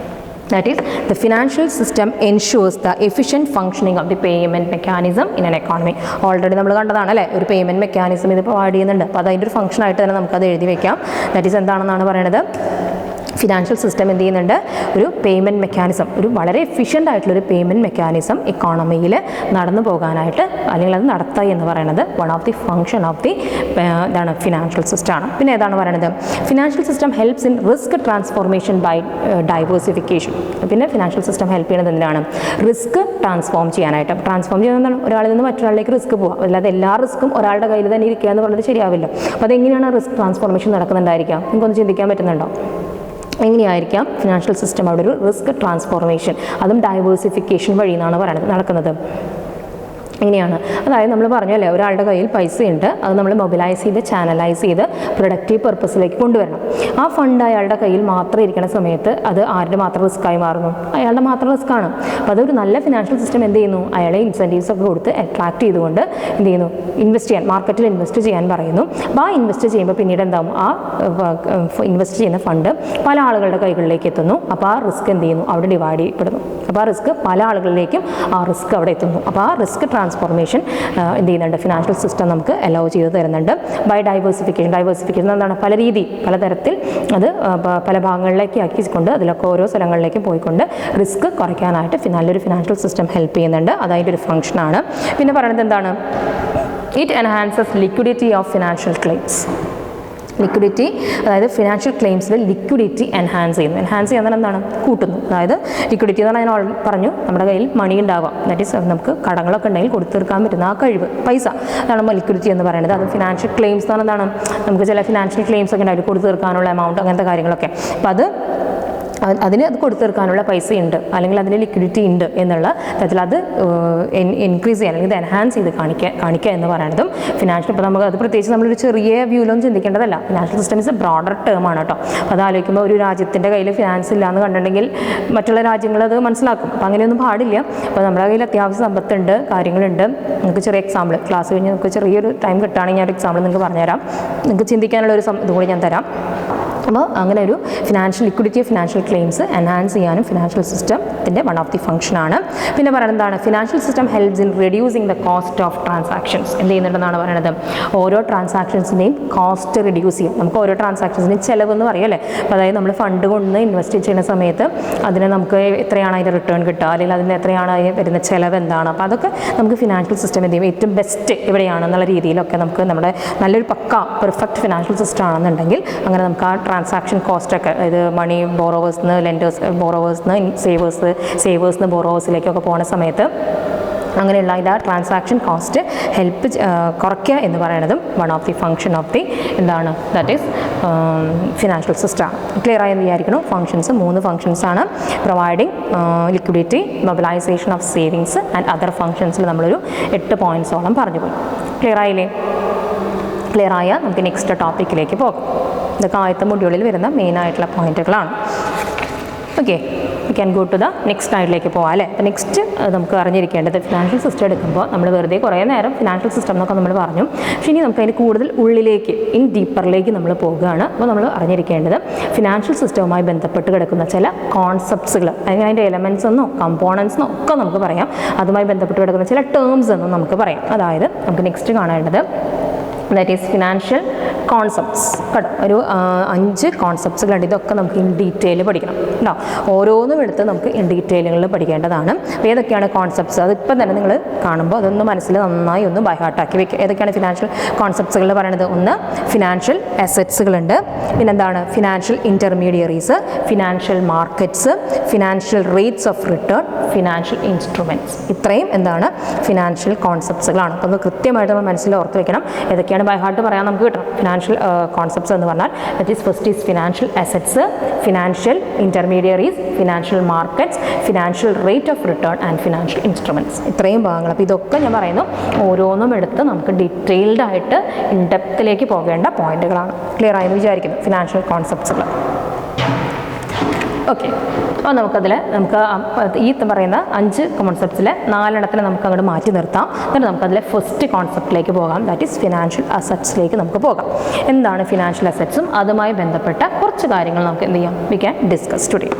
that is the financial system ensures the efficient functioning of the payment mechanism in an economy. Already നമ്മൾ കണ്ടതാണ് അല്ലേ, ഒരു പേയ്മെൻറ്റ് മെക്കാനിസം ഇത് പ്രൊവൈഡ് ചെയ്യുന്നുണ്ട്. അപ്പോൾ അതിൻ്റെ ഒരു ഫംഗ്ഷനായിട്ട് തന്നെ നമുക്കത് എഴുതി വെക്കാം. ദാറ്റ് ഈസ് എന്താണെന്നാണ് പറയുന്നത്, ഫിനാൻഷ്യൽ സിസ്റ്റം എന്ത് ചെയ്യുന്നുണ്ട്, ഒരു പേയ്മെൻറ്റ് മെക്കാനിസം, ഒരു വളരെ എഫിഷ്യൻ്റ് ആയിട്ടുള്ളൊരു പേയ്മെൻറ്റ് മെക്കാനിസം ഇക്കോണമിയിൽ നടന്നു പോകാനായിട്ട്, അല്ലെങ്കിൽ അത് നടത്തുക എന്ന് പറയുന്നത് one of the function of the എന്താണ് ഫിനാൻഷ്യൽ സിസ്റ്റമാണ്. പിന്നെ ഏതാണ് പറയുന്നത്, financial system helps in risk transformation by diversification. പിന്നെ ഫിനാൻഷ്യൽ സിസ്റ്റം ഹെൽപ്പ് ചെയ്യുന്നത് എന്തിനാണ്, റിസ്ക് ട്രാൻസ്ഫോം ചെയ്യാനായിട്ട്. ട്രാൻസ്ഫോം ചെയ്യുന്നതാണ് ഒരാളിൽ നിന്ന് മറ്റൊരാളിലേക്ക് റിസ്ക് പോകുക, അല്ലാതെ എല്ലാ റിസ്ക്കും ഒരാളുടെ കയ്യിൽ തന്നെ ഇരിക്കുക എന്ന് പറയുന്നത് ശരിയാവില്ല. അപ്പോൾ അതെങ്ങനെയാണ് റിസ്ക് ട്രാൻസ്ഫോർമേഷൻ നടക്കുന്നുണ്ടായിരിക്കാം, നിങ്ങൾക്കൊന്ന് ചിന്തിക്കാൻ പറ്റുന്നുണ്ടോ? എങ്ങനെയായിരിക്കാം ഫിനാൻഷ്യൽ സിസ്റ്റം അവിടെ ഒരു റിസ്ക് ട്രാൻസ്ഫോർമേഷൻ, അതും ഡൈവേഴ്സിഫിക്കേഷൻ വഴി എന്നാണ് പറയുന്നത് നടക്കുന്നത്. ഇങ്ങനെയാണ്. അതായത് നമ്മൾ പറഞ്ഞല്ലേ, ഒരാളുടെ കയ്യിൽ പൈസയുണ്ട്, അത് നമ്മൾ മൊബിലൈസ് ചെയ്ത് ചാനലൈസ് ചെയ്ത് പ്രൊഡക്റ്റീവ് പർപ്പസിലേക്ക് കൊണ്ടുവരണം. ആ ഫണ്ട് അയാളുടെ കയ്യിൽ മാത്രം ഇരിക്കുന്ന സമയത്ത് അത് ആരുടെ മാത്രം റിസ്ക്കായി മാറുന്നു? അയാളുടെ മാത്രം റിസ്ക്കാണ്. അപ്പോൾ അതൊരു നല്ല ഫിനാൻഷ്യൽ സിസ്റ്റം എന്ത് ചെയ്യുന്നു? അയാളെ ഇൻസെൻറ്റീവ്സ് ഒക്കെ കൊടുത്ത് അട്രാക്ട് ചെയ്തുകൊണ്ട് എന്ത് ചെയ്യുന്നു? ഇൻവെസ്റ്റ് ചെയ്യാൻ, മാർക്കറ്റിൽ ഇൻവെസ്റ്റ് ചെയ്യാൻ പറയുന്നു. അപ്പോൾ ആ ഇൻവെസ്റ്റ് ചെയ്യുമ്പോൾ പിന്നീട് എന്താവും? ആ ഇൻവെസ്റ്റ് ചെയ്യുന്ന ഫണ്ട് പല ആളുകളുടെ കൈകളിലേക്ക് എത്തുന്നു. അപ്പോൾ ആ റിസ്ക് എന്ത് ചെയ്യുന്നു? അവിടെ ഡിവൈഡ് ചെയ്യപ്പെടുന്നു. അപ്പോൾ ആ റിസ്ക് പല ആളുകളിലേക്കും ആ റിസ്ക് അവിടെ എത്തുന്നു. അപ്പോൾ ആ റിസ്ക് ട്രാൻസ്ഫോർമേഷൻ എന്ത് ചെയ്യുന്നുണ്ട്? ഫിനാൻഷ്യൽ സിസ്റ്റം നമുക്ക് അലോ ചെയ്ത് തരുന്നുണ്ട്. ബൈ ഡൈവേഴ്സിഫിക്കേഷൻ എന്താണ്? പല രീതി, പലതരത്തിൽ അത് പല ഭാഗങ്ങളിലേക്ക് ആക്കിക്കൊണ്ട് അതിലൊക്കെ ഓരോ സ്ഥലങ്ങളിലേക്കും പോയിക്കൊണ്ട് റിസ്ക് കുറയ്ക്കാനായിട്ട് നല്ലൊരു ഫിനാൻഷ്യൽ സിസ്റ്റം ഹെൽപ്പ് ചെയ്യുന്നുണ്ട്. അതതിൻ്റെ ഒരു ഫംഗ്ഷനാണ്. പിന്നെ പറയുന്നത് എന്താണ്? It enhances liquidity of financial claims. Liquidity, അതായത് ഫിനാൻഷ്യൽ ക്ലെയിംസിൽ ലിക്വിഡിറ്റി എൻഹാൻസ് ചെയ്യുന്നു. എൻഹാൻസ് ചെയ്യുന്നത് എന്താണ്? കൂട്ടുന്നു. അതായത് ലിക്വിഡിറ്റി എന്ന് പറഞ്ഞാൽ ഞാൻ പറഞ്ഞു, നമ്മുടെ കയ്യിൽ മണി ഉണ്ടാവാം, ദാറ്റ് ഈസ് നമുക്ക് കടങ്ങളൊക്കെ ഉണ്ടെങ്കിൽ കൊടുത്തു തീർക്കാൻ പറ്റുന്ന ആ കഴിവ്, പൈസ, അതാണ് ലിക്വിഡിറ്റി എന്ന് പറയുന്നത്. അത് ഫിനാൻഷ്യൽ ക്ലെയിംസ് എന്ന് പറഞ്ഞാൽ എന്താണ്? നമുക്ക് ചില ഫിനാൻഷ്യൽ ക്ലെയിംസ് ഒക്കെ ഉണ്ടാവും, കൊടുത്തു തീർക്കാനുള്ള എമൗണ്ട്, അങ്ങനത്തെ കാര്യങ്ങളൊക്കെ. അപ്പോൾ അതിന് അത് കൊടുത്തു തീർക്കാനുള്ള പൈസ ഉണ്ട്, അല്ലെങ്കിൽ അതിന് ലിക്വിഡിറ്റി ഉണ്ട് എന്നുള്ള തരത്തിൽ അത് ഇൻക്രീസ് ചെയ്യാൻ അല്ലെങ്കിൽ ഇത് എൻഹാൻസ് ചെയ്ത് കാണിക്കുക എന്ന് പറയുന്നതും ഫിനാൻഷ്യൽ. ഇപ്പോൾ നമുക്ക് അത് പ്രത്യേകിച്ച് നമ്മളൊരു ചെറിയ വ്യൂലൊന്നും ചിന്തിക്കേണ്ടതല്ല. Financial system is a broader term ആണ് കേട്ടോ. അപ്പോൾ അത് ആലോചിക്കുമ്പോൾ ഒരു രാജ്യത്തിൻ്റെ കയ്യിൽ ഫിനാൻസ് ഇല്ല എന്ന് കണ്ടിട്ടുണ്ടെങ്കിൽ മറ്റുള്ള രാജ്യങ്ങൾ അത് മനസ്സിലാക്കും. അപ്പോൾ അങ്ങനെയൊന്നും പാടില്ല. അപ്പോൾ നമ്മുടെ കയ്യിൽ അത്യാവശ്യം സമ്പത്തുണ്ട്, കാര്യങ്ങളുണ്ട്. നിങ്ങൾക്ക് ചെറിയ എക്സാമ്പിൾ, ക്ലാസ് കഴിഞ്ഞ് നിങ്ങൾക്ക് ചെറിയൊരു ടൈം കിട്ടുകയാണെങ്കിൽ ഞാൻ ഒരു എക്സാമ്പിൾ നിങ്ങൾക്ക് പറഞ്ഞുതരാം. നിങ്ങൾക്ക് ചിന്തിക്കാനുള്ള ഒരു ഇത് കൂടി ഞാൻ തരാം. അപ്പോൾ അങ്ങനെ ഒരു financial liquidity of financial claims enhance ചെയ്യാനും ഫിനാൻഷ്യൽ സിസ്റ്റത്തിൻ്റെ വൺ ഓഫ് ദി ഫംഗ്ഷനാണ്. പിന്നെ പറയുന്നത് എന്താണ്? Financial system helps in reducing the cost of transactions. എന്ത് ചെയ്യുന്നുണ്ടെന്നാണ് പറയുന്നത്? ഓരോ ട്രാൻസാക്ഷൻസിൻ്റെയും കോസ്റ്റ് റിഡ്യൂസ് ചെയ്യും. നമുക്ക് ഓരോ ട്രാൻസാക്ഷൻസിൻ്റെയും ചിലവെന്ന് പറയുമല്ലേ. അപ്പോൾ അതായത് നമ്മൾ ഫണ്ട് കൊണ്ട് ഇൻവെസ്റ്റ് ചെയ്യുന്ന സമയത്ത് അതിന് നമുക്ക് എത്രയാണ് അതിൻ്റെ റിട്ടേൺ കിട്ടുക, അല്ലെങ്കിൽ അതിന് എത്രയാണ് അതിന് വരുന്ന ചിലവ് എന്താണ്, അപ്പോൾ അതൊക്കെ നമുക്ക് ഫിനാൻഷ്യൽ സിസ്റ്റം എന്ത് ചെയ്യും? ഏറ്റവും ബെസ്റ്റ് എവിടെയാണെന്നുള്ള രീതിയിലൊക്കെ നമുക്ക് നമ്മുടെ നല്ലൊരു പെർഫെക്റ്റ് ഫിനാൻഷ്യൽ സിസ്റ്റം ആണെന്നുണ്ടെങ്കിൽ അങ്ങനെ നമുക്ക് ആ ട്രാൻസാക്ഷൻ കോസ്റ്റൊക്കെ, അതായത് മണി ബോറോവേഴ്സിന് ബോറോവേഴ്സിന് സേവേഴ്സിന് ബോറോവേഴ്സിലേക്കൊക്കെ പോകുന്ന സമയത്ത് അങ്ങനെയുള്ള ഇത് ആ ട്രാൻസാക്ഷൻ കോസ്റ്റ് ഹെൽപ്പ് കുറയ്ക്കുക എന്ന് പറയുന്നതും one of the function of the എന്താണ്? That is financial system. Clear ആയെന്ന് വിചാരിക്കണം. ഫംഗ്ഷൻസ് 3 ഫംഗ്ഷൻസാണ്. Providing liquidity, mobilisation of savings and other ഫംഗ്ഷൻസിൽ നമ്മളൊരു 8 പോയിൻറ്റ്സോളം പറഞ്ഞു പോയി. ക്ലിയർ ആയില്ലേ? ക്ലിയർ ആയാൽ നമുക്ക് നെക്സ്റ്റ് ടോപ്പിക്കിലേക്ക് പോകാം. ഇതൊക്കെ ആദ്യത്തെ മൊഡ്യൂളിൽ വരുന്ന മെയിനായിട്ടുള്ള പോയിന്റുകളാണ്. Okay, we can go to the next സ്ലൈഡിലേക്ക് പോകാം അല്ലേ. അപ്പോൾ നെക്സ്റ്റ് നമുക്ക് അറിഞ്ഞിരിക്കേണ്ടത് ഫിനാൻഷ്യൽ സിസ്റ്റം എടുക്കുമ്പോൾ നമ്മൾ വെറുതെ കുറേ നേരം ഫിനാൻഷ്യൽ സിസ്റ്റം എന്നൊക്കെ നമ്മൾ പറഞ്ഞു. പക്ഷേ ഇനി നമുക്ക് അതിന് കൂടുതൽ ഉള്ളിലേക്ക് ഡീപ്പറിലേക്ക് നമ്മൾ പോകുകയാണ്. അപ്പോൾ നമ്മൾ അറിഞ്ഞിരിക്കേണ്ടത് ഫിനാൻഷ്യൽ സിസ്റ്റവുമായി ബന്ധപ്പെട്ട് കിടക്കുന്ന ചില കോൺസെപ്റ്റ്സുകൾ, അല്ലെങ്കിൽ അതിൻ്റെ എലമെൻറ്റ്സ് എന്നോ കമ്പോണൻസ് എന്നോ ഒക്കെ നമുക്ക് പറയാം. അതുമായി ബന്ധപ്പെട്ട് കിടക്കുന്ന ചില ടേംസ് എന്നും നമുക്ക് പറയാം. അതായത് നമുക്ക് നെക്സ്റ്റ് കാണേണ്ടത് ദാറ്റ് ഈസ് ഫിനാൻഷ്യൽ കോൺസെപ്റ്റ്സ് കേട്ടോ. ഒരു 5 കോൺസെപ്റ്റ്സുകളുണ്ട്. ഇതൊക്കെ നമുക്ക് ഇൻ ഡീറ്റെയിൽ പഠിക്കണം കേട്ടോ. ഓരോന്നും എടുത്ത് നമുക്ക് ഇൻ ഡീറ്റെയിലുകളിൽ പഠിക്കേണ്ടതാണ്. അപ്പോൾ ഏതൊക്കെയാണ് കോൺസെപ്റ്റ്സ്? അതിപ്പം തന്നെ നിങ്ങൾ കാണുമ്പോൾ അതൊന്ന് മനസ്സിൽ നന്നായി ഒന്ന് ബൈഹാർട്ടാക്കി വെക്കുക. ഏതൊക്കെയാണ് ഫിനാൻഷ്യൽ കോൺസെപ്റ്റ്സുകൾ പറയുന്നത്? ഒന്ന്, ഫിനാൻഷ്യൽ അസറ്റ്സുകളുണ്ട്. പിന്നെന്താണ്? Financial intermediaries, financial markets, financial rates of return, financial instruments. ഇത്രയും എന്താണ്? ഫിനാൻഷ്യൽ കോൺസെപ്റ്റ്സുകളാണ്. അപ്പോൾ അത് കൃത്യമായിട്ട് നമ്മൾ മനസ്സിൽ ഓർത്ത് വെക്കണം. ഏതൊക്കെയാണ് ബൈഹാർട്ട് പറയാൻ നമുക്ക് കിട്ടണം. ഫിനാൻഷ്യൽ കോൺസെപ്റ്റ്സ് എന്ന് പറഞ്ഞാൽ that is first is financial assets, financial intermediaries, financial markets, financial rate of return and financial instruments. ഇത്രയും ഭാഗങ്ങൾ. അപ്പോൾ ഇതൊക്കെ ഞാൻ പറയുന്നു ഓരോന്നും എടുത്ത് നമുക്ക് ഡീറ്റെയിൽഡ് ആയിട്ട് ഇൻഡെപ്തിലേക്ക് പോകേണ്ട പോയിന്റുകളാണ്. ക്ലിയർ ആയെന്ന് വിചാരിക്കുന്നു ഫിനാൻഷ്യൽ കോൺസെപ്റ്റ്സുകൾ. ഓക്കെ, അപ്പോൾ നമുക്ക് ഈ പറയുന്ന 5 കോൺസെപ്റ്റ്സിലെ 4 നമുക്ക് അങ്ങോട്ട് മാറ്റി നിർത്താം. എന്നിട്ട് നമുക്കതിലെ ഫസ്റ്റ് കോൺസെപ്റ്റിലേക്ക് പോകാം. ദാറ്റ് ഈസ് ഫിനാൻഷ്യൽ അസറ്റ്സിലേക്ക് നമുക്ക് പോകാം. എന്താണ് ഫിനാൻഷ്യൽ അസറ്റ്സും അതുമായി ബന്ധപ്പെട്ട കുറച്ച് കാര്യങ്ങൾ നമുക്ക് എന്ത് ചെയ്യാം? We can discuss today.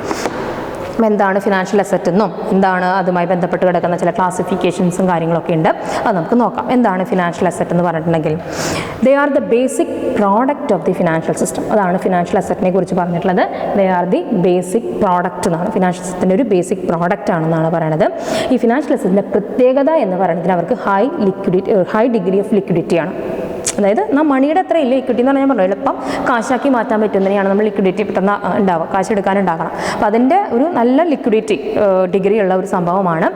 എന്താണ് ഫിനാൻഷ്യൽ അസറ്റ് എന്നും എന്താണ് അതുമായി ബന്ധപ്പെട്ട് കിടക്കുന്ന ചില ക്ലാസിഫിക്കേഷൻസും കാര്യങ്ങളൊക്കെ ഉണ്ട്. അത് നമുക്ക് നോക്കാം. എന്താണ് ഫിനാൻഷ്യൽ അസറ്റ് എന്ന് പറഞ്ഞിട്ടുണ്ടെങ്കിൽ they are the basic product of the financial system. അതാണ് ഫിനാൻഷ്യൽ അസറ്റിനെ കുറിച്ച് പറഞ്ഞിട്ടുള്ളത്. They are the basic product എന്നാണ്. ഫിനാൻഷ്യൽ സിസ്റ്റത്തിൻ്റെ ഒരു ബേസിക് പ്രോഡക്റ്റ് ആണെന്നാണ് പറയുന്നത്. ഈ ഫിനാൻഷ്യൽ അസറ്റിൻ്റെ പ്രത്യേകത എന്ന് പറയുന്നതിന് അവർക്ക് ഹൈ ഡിഗ്രി ഓഫ് ലിക്വിഡിറ്റിയാണ്. അതായത് മണിയുടെ അത്ര ഇല്ല ഇക്വിറ്റി എന്ന് പറഞ്ഞാൽ പറഞ്ഞു എളുപ്പം കാശാക്കി മാറ്റാൻ പറ്റുന്നതിനെയാണ് നമ്മൾ ലിക്വിഡിറ്റി പെട്ടെന്ന് ഉണ്ടാവുക, കാശ് എടുക്കാനുണ്ടാകണം. അപ്പോൾ അതിൻ്റെ ഒരു നല്ല ലിക്വിഡിറ്റി ഡിഗ്രി ഉള്ള ഒരു സംഭവമാണ്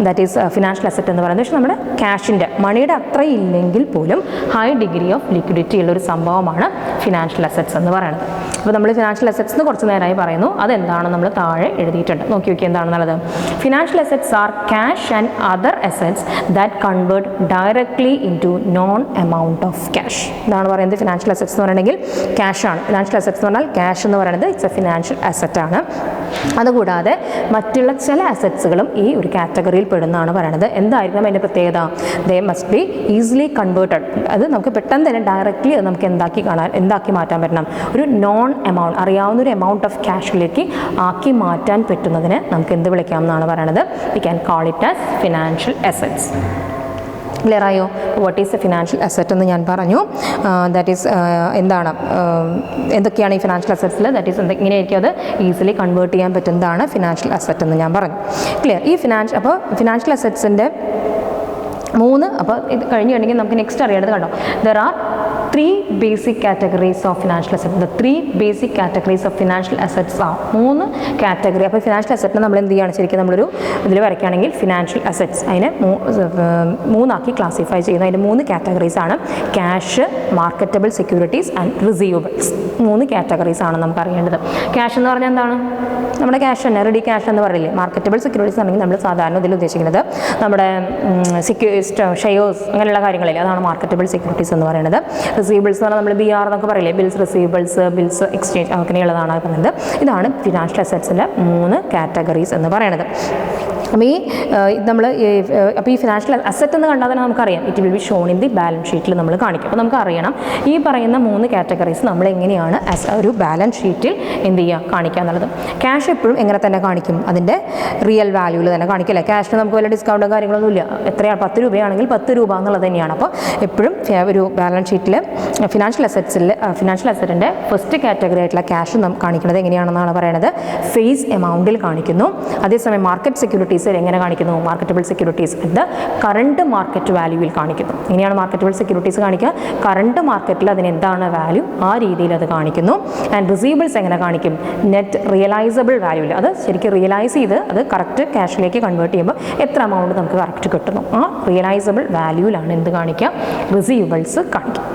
ദാറ്റ് ഈസ് ഫിനാൻഷ്യൽ അസറ്റ് എന്ന് പറയുന്നത്. പക്ഷേ നമ്മുടെ ക്യാഷിൻ്റെ മണിയുടെ അത്ര ഇല്ലെങ്കിൽ പോലും ഹൈ ഡിഗ്രി ഓഫ് ലിക്വിഡിറ്റി ഉള്ള ഒരു സംഭവമാണ് ഫിനാൻഷ്യൽ അസറ്റ്സ് എന്ന് പറയുന്നത്. അപ്പോൾ നമ്മൾ ഫിനാൻഷ്യൽ അസറ്റ്സ് എന്ന് കുറച്ച് നേരമായി പറയുന്നു, അതെന്താണ് നമ്മൾ താഴെ എഴുതിയിട്ടുണ്ട്. നോക്കി നോക്കി എന്താണെന്നുള്ളത്. Financial assets are cash and other assets that convert directly into non amount of cash. ഇതാണ് പറയുന്നത് ഫിനാൻഷ്യൽ അസറ്റ്സ് എന്ന് പറയണമെങ്കിൽ ക്യാഷാണ്. ഫിനാൻഷ്യൽ അസറ്റ്സ് എന്ന് പറഞ്ഞാൽ ക്യാഷ് എന്ന് പറയുന്നത് ഇറ്റ്സ് എ ഫിനാൻഷ്യൽ അസറ്റാണ്. അതുകൂടാതെ മറ്റുള്ള ചില അസറ്റ്സുകളും ഈ ഒരു കാറ്റഗറിയിൽ പെടുന്നതാണ് പറയുന്നത്. എന്തായിരിക്കണം അതിൻ്റെ പ്രത്യേകത? They must be easily converted. അത് നമുക്ക് പെട്ടെന്ന് തന്നെ ഡയറക്റ്റ്ലി അത് നമുക്ക് എന്താക്കി മാറ്റാൻ പറ്റണം, ഒരു നോൺ എമൗണ്ട്, അറിയാവുന്ന ഒരു എമൗണ്ട് ഓഫ് ക്യാഷിലേക്ക് ആക്കി മാറ്റാൻ പറ്റുന്നതിന് നമുക്ക് എന്ത് വിളിക്കാം എന്നാണ് പറയുന്നത്. We can call it as financial assets. Clear ആയോ? What is a financial asset എന്ന് ഞാൻ പറഞ്ഞു. ദാറ്റ് ഈസ് എന്താണ്, എന്തൊക്കെയാണ് ഈ ഫിനാൻഷ്യൽ അസറ്റ്സിൽ, ദാറ്റ് ഈസ് ഇങ്ങനെയായിരിക്കും അത് ഈസിലി കൺവേർട്ട് ചെയ്യാൻ പറ്റുന്നതാണ് ഫിനാൻഷ്യൽ അസറ്റ് എന്ന് ഞാൻ പറഞ്ഞു. ക്ലിയർ? ഈ അപ്പോൾ ഫിനാൻഷ്യൽ അസറ്റ്സിൻ്റെ 3, അപ്പോൾ ഇത് കഴിഞ്ഞിട്ടുണ്ടെങ്കിൽ നമുക്ക് നെക്സ്റ്റ് അറിയേണ്ടത് കണ്ടോ, there are 3 basic categories of financial assets. The 3 basic categories of financial assets are 3 category. അപ്പോൾ ഫിനാൻഷ്യൽ അസറ്റിനെ നമ്മൾ എന്ത് ചെയ്യുകയാണ്, ശരിക്കും നമ്മളൊരു ഇതിൽ വരയ്ക്കുകയാണെങ്കിൽ ഫിനാൻഷ്യൽ അസറ്റ്സ് അതിനെ 3 ക്ലാസിഫൈ ചെയ്യുന്നു. അതിൻ്റെ 3 കാറ്റഗറീസ് ആണ് cash, marketable securities and receivables. 3 categories ആണ് നമുക്ക് അറിയേണ്ടത്. ക്യാഷ് എന്ന് പറഞ്ഞാൽ എന്താണ്? നമ്മുടെ ക്യാഷ് തന്നെ, റെഡി ക്യാഷ് എന്ന് പറയില്ലേ. മാർക്കറ്റബിൾ സെക്യൂരിറ്റീസ് ആണെങ്കിൽ നമ്മൾ സാധാരണ ഇതിൽ ഉദ്ദേശിക്കുന്നത് നമ്മുടെ ഷെയർസ് അങ്ങനെയുള്ള കാര്യങ്ങളില്ല, അതാണ് മാർക്കറ്റബിൾ സെക്യൂരിറ്റീസ് എന്ന് പറയുന്നത്. റിസീവബിൾസ് എന്ന് പറഞ്ഞാൽ നമ്മൾ BR എന്നൊക്കെ പറയില്ലേ, ബിൽസ് റിസീവബിൾസ്, ബിൽസ് എക്സ്ചേഞ്ച് അങ്ങനെയുള്ളതാണ് പറയുന്നത്. ഇതാണ് ഫിനാൻഷ്യൽ അസറ്റ്സിൻ്റെ 3 കാറ്റഗറീസ് എന്ന് പറയുന്നത്. അപ്പോൾ ഈ ഫിനാൻഷ്യൽ അസറ്റ് എന്ന് കണ്ടാൽ തന്നെ നമുക്കറിയാം it will be shown in the balance ഷീറ്റിൽ നമ്മൾ കാണിക്കും. അപ്പോൾ നമുക്ക് അറിയണം ഈ പറയുന്ന 3 കാറ്റഗറീസ് നമ്മൾ എങ്ങനെയാണ് ഒരു ബാലൻസ് ഷീറ്റിൽ എന്ത് ചെയ്യുക, കാണിക്കുക എന്നുള്ളത്. ക്യാഷ് എപ്പോഴും എങ്ങനെ തന്നെ കാണിക്കും, അതിൻ്റെ റിയൽ വാല്യൂവിൽ തന്നെ കാണിക്കില്ല. ക്യാഷിന് നമുക്ക് വല്ല ഡിസ്കൗണ്ടോ കാര്യങ്ങളൊന്നും ഇല്ല. എത്രയാണ് 10 രൂപയാണെങ്കിൽ 10 രൂപ എന്നുള്ളത് തന്നെയാണ്. അപ്പോൾ എപ്പോഴും ഒരു ബാലൻസ് ഷീറ്റിൽ ഫിനാൻഷ്യൽ അസറ്റിൻ്റെ ഫസ്റ്റ് കാറ്റഗറി ആയിട്ടുള്ള ക്യാഷ് കാണിക്കുന്നത് എങ്ങനെയാണെന്നാണ് പറയുന്നത്, ഫേസ് എമൗണ്ടിൽ കാണിക്കുന്നു. അതേസമയം മാർക്കറ്റ് സെക്യൂരിറ്റീസ് എങ്ങനെ കാണിക്കുന്നു, മാർക്കറ്റബിൾ സെക്യൂരിറ്റീസ് ഇത് കറണ്ട് മാർക്കറ്റ് വാല്യൂവിൽ കാണിക്കുന്നു. ഇങ്ങനെയാണ് മാർക്കറ്റബിൾ സെക്യൂരിറ്റീസ് കാണിക്കുക, കറണ്ട് മാർക്കറ്റിൽ അതിന് എന്താണ് വാല്യൂ ആ രീതിയിൽ അത് കാണിക്കുന്നു. ആൻഡ് റിസീവബിൾസ് എങ്ങനെ കാണിക്കും, നെറ്റ് റിയലൈസബിൾ വാല്യൂവിൽ, അത് ശരിക്കും റിയലൈസ് ചെയ്ത് അത് കറക്റ്റ് ക്യാഷിലേക്ക് കൺവേർട്ട് ചെയ്യുമ്പോൾ എത്ര എമൗണ്ട് നമുക്ക് കറക്റ്റ് കിട്ടുന്നു ആ റിയലൈസബിൾ വാല്യൂവിലാണ് എന്ത് കാണിക്കുക, റിസീവബിൾസ് കാണിക്കുക.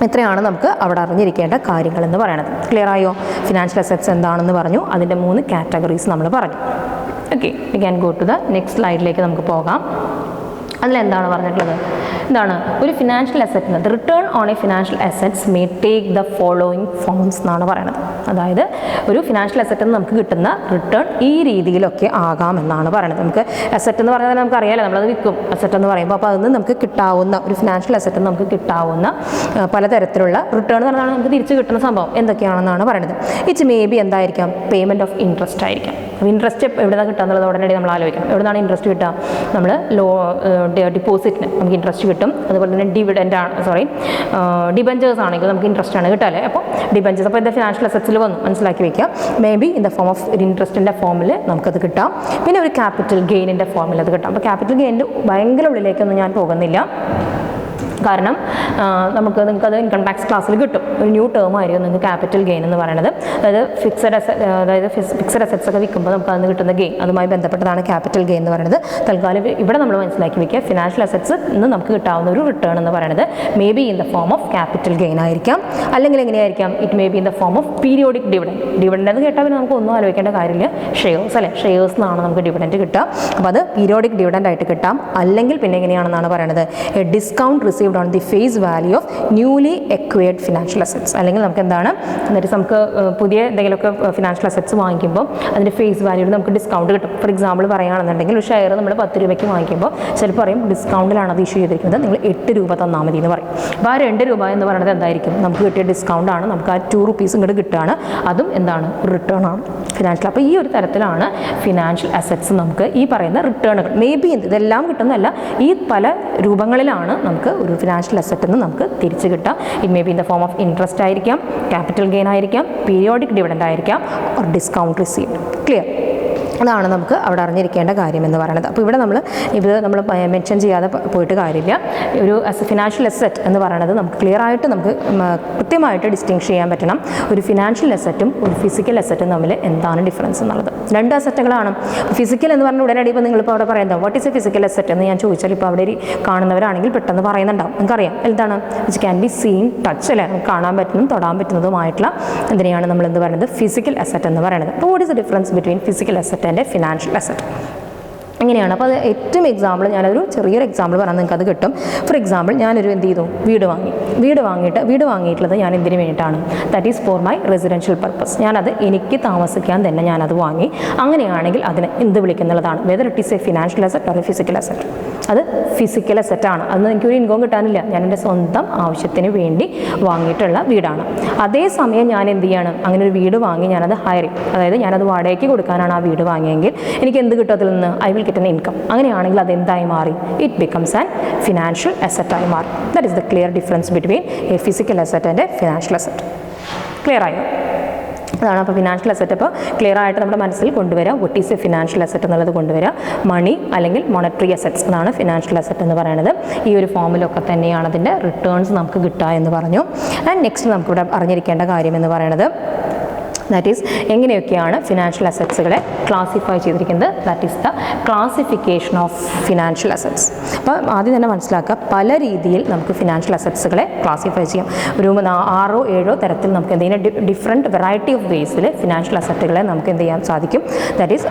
ഇത്രയാണ് നമുക്ക് അവിടെ അറിഞ്ഞിരിക്കേണ്ട കാര്യങ്ങളെന്ന് പറയുന്നത്. ക്ലിയർ ആയോ? ഫിനാൻഷ്യൽ അസറ്റ്സ് എന്താണെന്ന് പറഞ്ഞു, അതിൻ്റെ 3 കാറ്റഗറീസ് നമ്മൾ പറഞ്ഞു. Okay, we can go to the next സ്ലൈഡിലേക്ക് നമുക്ക് പോകാം. അതിലെന്താണ് പറഞ്ഞിട്ടുള്ളത്, എന്താണ് ഒരു ഫിനാൻഷ്യൽ അസറ്റിന് the return on a financial assets may take the following forms എന്നാണ് പറയുന്നത്. അതായത് ഒരു ഫിനാൻഷ്യൽ അസറ്റിൽ നിന്ന് നമുക്ക് കിട്ടുന്ന റിട്ടേൺ ഈ രീതിയിലൊക്കെ ആകാമെന്നാണ് പറയുന്നത്. നമുക്ക് അസറ്റ് എന്ന് പറഞ്ഞാൽ നമുക്ക് അറിയാമല്ലോ, നമ്മളത് വിൽക്കും അസറ്റ് എന്ന് പറയുമ്പോൾ. അപ്പോൾ അതിന് നമുക്ക് കിട്ടാവുന്ന ഒരു ഫിനാൻഷ്യൽ അസറ്റിൽ നമുക്ക് കിട്ടാവുന്ന പലതരത്തിലുള്ള റിട്ടേൺ എന്ന് പറഞ്ഞാൽ നമുക്ക് തിരിച്ച് കിട്ടുന്ന സംഭവം എന്തൊക്കെയാണെന്നാണ് പറയുന്നത്. ഇറ്റ് മേ ബി എന്തായിരിക്കാം, പേയ്മെൻറ്റ് ഓഫ് ഇൻട്രസ്റ്റ് ആയിരിക്കാം. ഇൻട്രസ്റ്റ് എവിടെ നിന്നാണ് കിട്ടുക എന്നുള്ളത് ഉടനടി നമ്മൾ ആലോചിക്കണം. എവിടെ നിന്നാണ് ഇൻട്രസ്റ്റ് കിട്ടുക, നമ്മൾ ഡിപ്പോസിറ്റിന് നമുക്ക് ഇൻട്രസ്റ്റ് കിട്ടും. അതുപോലെ തന്നെ ഡിബഞ്ചേഴ്സ് ആണെങ്കിൽ നമുക്ക് ഇൻട്രസ്റ്റ് ആണ് കിട്ടുക അല്ലേ. അപ്പോൾ ഡിബഞ്ചേഴ്സ് അപ്പോൾ എന്താ ഫിനാൻഷ്യൽ അസറ്റ്സിൽ വന്നു, മനസ്സിലാക്കി വയ്ക്കുക. May be in the form of ഒരു ഇൻട്രസ്റ്റിൻ്റെ ഫോമിൽ നമുക്കത് കിട്ടാം. പിന്നെ ഒരു ക്യാപിറ്റൽ ഗെയിനിൻ്റെ ഫോമിൽ അത് കിട്ടാം. അപ്പോൾ ക്യാപിറ്റൽ ഗെയിനിൻ്റെ ഭയങ്കര ഉള്ളിലേക്കൊന്നും ഞാൻ പോകുന്നില്ല, കാരണം നിങ്ങൾക്കത് ഇൻകം ടാക്സ് ക്ലാസ്സിൽ കിട്ടും. ഒരു ന്യൂ ടേം ആയിരിക്കും നിങ്ങൾക്ക് ക്യാപിറ്റൽ ഗെയിൻ എന്ന് പറയുന്നത്. അതായത് ഫിക്സഡ് അസറ്റ്സ് ഒക്കെ വിൽക്കുമ്പോൾ നമുക്ക് അതിന് കിട്ടുന്ന ഗെയിൻ, അതുമായി ബന്ധപ്പെട്ടതാണ് ക്യാപിറ്റൽ ഗെയിൻ എന്ന് പറയുന്നത്. തൽക്കാലം ഇവിടെ നമ്മൾ മനസ്സിലാക്കി വയ്ക്കുക, ഫിനാൻഷ്യൽ അസറ്റ്സ് നിന്ന് നമുക്ക് കിട്ടാവുന്ന ഒരു റിട്ടേൺ എന്ന് പറയുന്നത് may be in the form of capital gain ആയിരിക്കാം, അല്ലെങ്കിൽ എങ്ങനെയായിരിക്കാം, it may be in the form of periodic dividend. Dividend എന്ന് കേട്ടാൽ പിന്നെ നമുക്ക് ഒന്നും ആലോചിക്കേണ്ട കാര്യമില്ല, ഷെയർസ് അല്ലേ, ഷെയർസ് എന്നാണ് നമുക്ക് ഡിവിഡൻഡ് കിട്ടുക. അപ്പോൾ അത് പീരിയോഡിക് ഡിവിഡൻഡ് ആയിട്ട് കിട്ടാം. അല്ലെങ്കിൽ പിന്നെ എങ്ങനെയാണെന്നാണ് പറയുന്നത്, a discount received on the face value of newly acquired financial assets. അല്ലെങ്കിൽ നമുക്ക് എന്താണ്, എന്നിട്ട് നമുക്ക് പുതിയ എന്തെങ്കിലുമൊക്കെ ഫിനാൻഷ്യൽ അസറ്റ്സ് വാങ്ങിക്കുമ്പോൾ അതിൻ്റെ ഫേസ് വാല്യൂവിൽ നമുക്ക് ഡിസ്കൗണ്ട് കിട്ടും. ഫോർ എക്സാമ്പിൾ പറയുകയാണെന്നുണ്ടെങ്കിൽ ഒരു ഷെയർ നമ്മൾ 10 രൂപയ്ക്ക് വാങ്ങിക്കുമ്പോൾ ചിലപ്പോൾ പറയും ഡിസ്കൗണ്ടിലാണ് അത് ഇഷ്യൂ ചെയ്തിരിക്കുന്നത്, നിങ്ങൾ 8 രൂപ തന്നാൽ മതി എന്ന് പറയും. അപ്പോൾ ആ 2 രൂപ എന്ന് പറയുന്നത് എന്തായിരിക്കും, നമുക്ക് കിട്ടിയ ഡിസ്കൗണ്ടാണ്, നമുക്ക് ആ 2 rupees ഇങ്ങോട്ട് കിട്ടുകയാണ്, അതും എന്താണ് റിട്ടേൺ ആണ് ഫിനാൻഷ്യൽ. അപ്പോൾ ഈ ഒരു തരത്തിലാണ് ഫിനാൻഷ്യൽ അസറ്റ്സ് നമുക്ക് ഈ പറയുന്ന റിട്ടേണുകൾ മേ ബി ഇതെല്ലാം കിട്ടുന്നതല്ല, ഈ പല രൂപങ്ങളിലാണ് നമുക്ക് ഒരു ഫിനാൻഷ്യൽ അസറ്റിൽ നിന്ന് നമുക്ക് തിരിച്ച് കിട്ടാം. It may be in the form of interest ആയിരിക്കാം, ക്യാപിറ്റൽ ഗെയിൻ ആയിരിക്കാം, പീരിയോഡിക് ഡിവിഡൻഡ് ആയിരിക്കാം, ഓർ ഡിസ്കൗണ്ട് റിസീവ്ഡ്. ക്ലിയർ? അതാണ് നമുക്ക് അവിടെ അറിഞ്ഞിരിക്കേണ്ട കാര്യം എന്ന് പറയുന്നത്. അപ്പോൾ ഇവിടെ നമ്മൾ മെൻഷൻ ചെയ്യാതെ പോയിട്ട് കാര്യമില്ല. ഒരു ഫിനാൻഷ്യൽ അസറ്റ് എന്ന് പറയുന്നത് നമുക്ക് ക്ലിയർ ആയിട്ട് നമുക്ക് കൃത്യമായിട്ട് ഡിസ്റ്റിങ്ഷ് ചെയ്യാൻ പറ്റണം. ഒരു ഫിനാൻഷ്യൽ അസറ്റും ഒരു ഫിസിക്കൽ അസറ്റും തമ്മിൽ എന്താണ് ഡിഫറൻസ് എന്നുള്ളത്. രണ്ട് അസറ്റുകളാണ്. ഫിസിക്കൽ എന്ന് പറഞ്ഞാൽ ഉടനടി ഇപ്പോൾ നിങ്ങളിപ്പോൾ അവിടെ പറയുന്നത് what is A physical asset എന്ന് ഞാൻ ചോദിച്ചാൽ ഇപ്പോൾ അവിടെ കാണുന്നവരാണെങ്കിൽ പെട്ടെന്ന് പറയുന്നുണ്ടാവും. നിങ്ങൾക്കറിയാം എന്താണ് which can be seen touch അല്ലേ, കാണാൻ പറ്റുന്നതും തൊടാൻ പറ്റുന്നതുമായിട്ടുള്ള എന്തിനെയാണ് നമ്മൾ എന്ത് പറയുന്നത് ഫിസിക്കൽ അസറ്റ് എന്ന് പറയുന്നത്. അപ്പോൾ what is the difference between physical asset and financial asset എങ്ങനെയാണ്? അപ്പോൾ അത് ഏറ്റവും എക്സാമ്പിൾ ഞാനൊരു ചെറിയൊരു എക്സാമ്പിൾ പറഞ്ഞാൽ നിങ്ങൾക്ക് അത് കിട്ടും. ഫോർ എക്സാമ്പിൾ ഞാനൊരു എന്ത് ചെയ്തു വീട് വാങ്ങിയിട്ടുള്ളത് ഞാൻ എന്തിനു വേണ്ടിയിട്ടാണ്? That is for my residential purpose. ഞാനത് എനിക്ക് താമസിക്കാൻ തന്നെ ഞാനത് വാങ്ങി. അങ്ങനെയാണെങ്കിൽ അതിന് എന്ത് വിളിക്കുന്നുള്ളതാണ്? Whether it is a financial asset or a physical asset. അത് ഫിസിക്കൽ അസറ്റാണ്. അന്ന് എനിക്കൊരു ഇൻകം കിട്ടാനില്ല, ഞാൻ എൻ്റെ സ്വന്തം ആവശ്യത്തിന് വേണ്ടി വാങ്ങിയിട്ടുള്ള വീടാണ്. അതേസമയം ഞാൻ എന്ത് ചെയ്യാണ്? അങ്ങനെ ഒരു വീട് വാങ്ങി ഞാനത് ഹയർ ചെയ്യും, അതായത് ഞാനത് വാടകയ്ക്ക് കൊടുക്കാനാണ് ആ വീട് വാങ്ങിയെങ്കിൽ എനിക്ക് എന്ത് കിട്ടും അതിൽ നിന്ന്? ഐ വിൽ കിട്ടുന്ന ഇൻകം. അങ്ങനെയാണെങ്കിൽ അത് എന്തായി മാറി? ഇറ്റ് ബിക്കംസ് ആൻ ഫിനാൻഷ്യൽ അസറ്റായി മാറി. That is the clear difference between A physical asset and A financial asset. Clear ആയോ? അതാണ് അപ്പോൾ ഫിനാൻഷ്യൽ അസറ്റ്. അപ്പോൾ ക്ലിയർ ആയിട്ട് നമ്മുടെ മനസ്സിൽ കൊണ്ടുവരിക what is a financial asset എന്നുള്ളത് കൊണ്ടുവരിക. മണി അല്ലെങ്കിൽ മോണിറ്ററി അസറ്റ്സ് എന്നാണ് ഫിനാൻഷ്യൽ അസറ്റ് എന്ന് പറയുന്നത്. ഈ ഒരു ഫോമിലൊക്കെ തന്നെയാണ് അതിൻ്റെ റിട്ടേൺസ് നമുക്ക് കിട്ടുക എന്ന് പറഞ്ഞു. ആൻഡ് നെക്സ്റ്റ് നമുക്കിവിടെ അറിഞ്ഞിരിക്കേണ്ട കാര്യം എന്ന് പറയുന്നത് ദാറ്റ് ഈസ് എങ്ങനെയൊക്കെയാണ് ഫിനാൻഷ്യൽ അസറ്റ്സുകളെ ക്ലാസിഫൈ ചെയ്തിരിക്കുന്നത്. That is the classification of financial assets. അപ്പോൾ ആദ്യം തന്നെ മനസ്സിലാക്കുക, പല രീതിയിൽ നമുക്ക് ഫിനാൻഷ്യൽ അസറ്റ്സുകളെ ക്ലാസിഫൈ ചെയ്യാം. ഒരു 6-7 തരത്തിൽ നമുക്ക് എന്തെങ്കിലും ഡിഫറെൻറ്റ് വെറൈറ്റി ഓഫ് വേസിൽ ഫിനാൻഷ്യൽ അസറ്റുകളെ നമുക്ക് എന്ത് ചെയ്യാൻ സാധിക്കും? ദാറ്റ് ഈസ്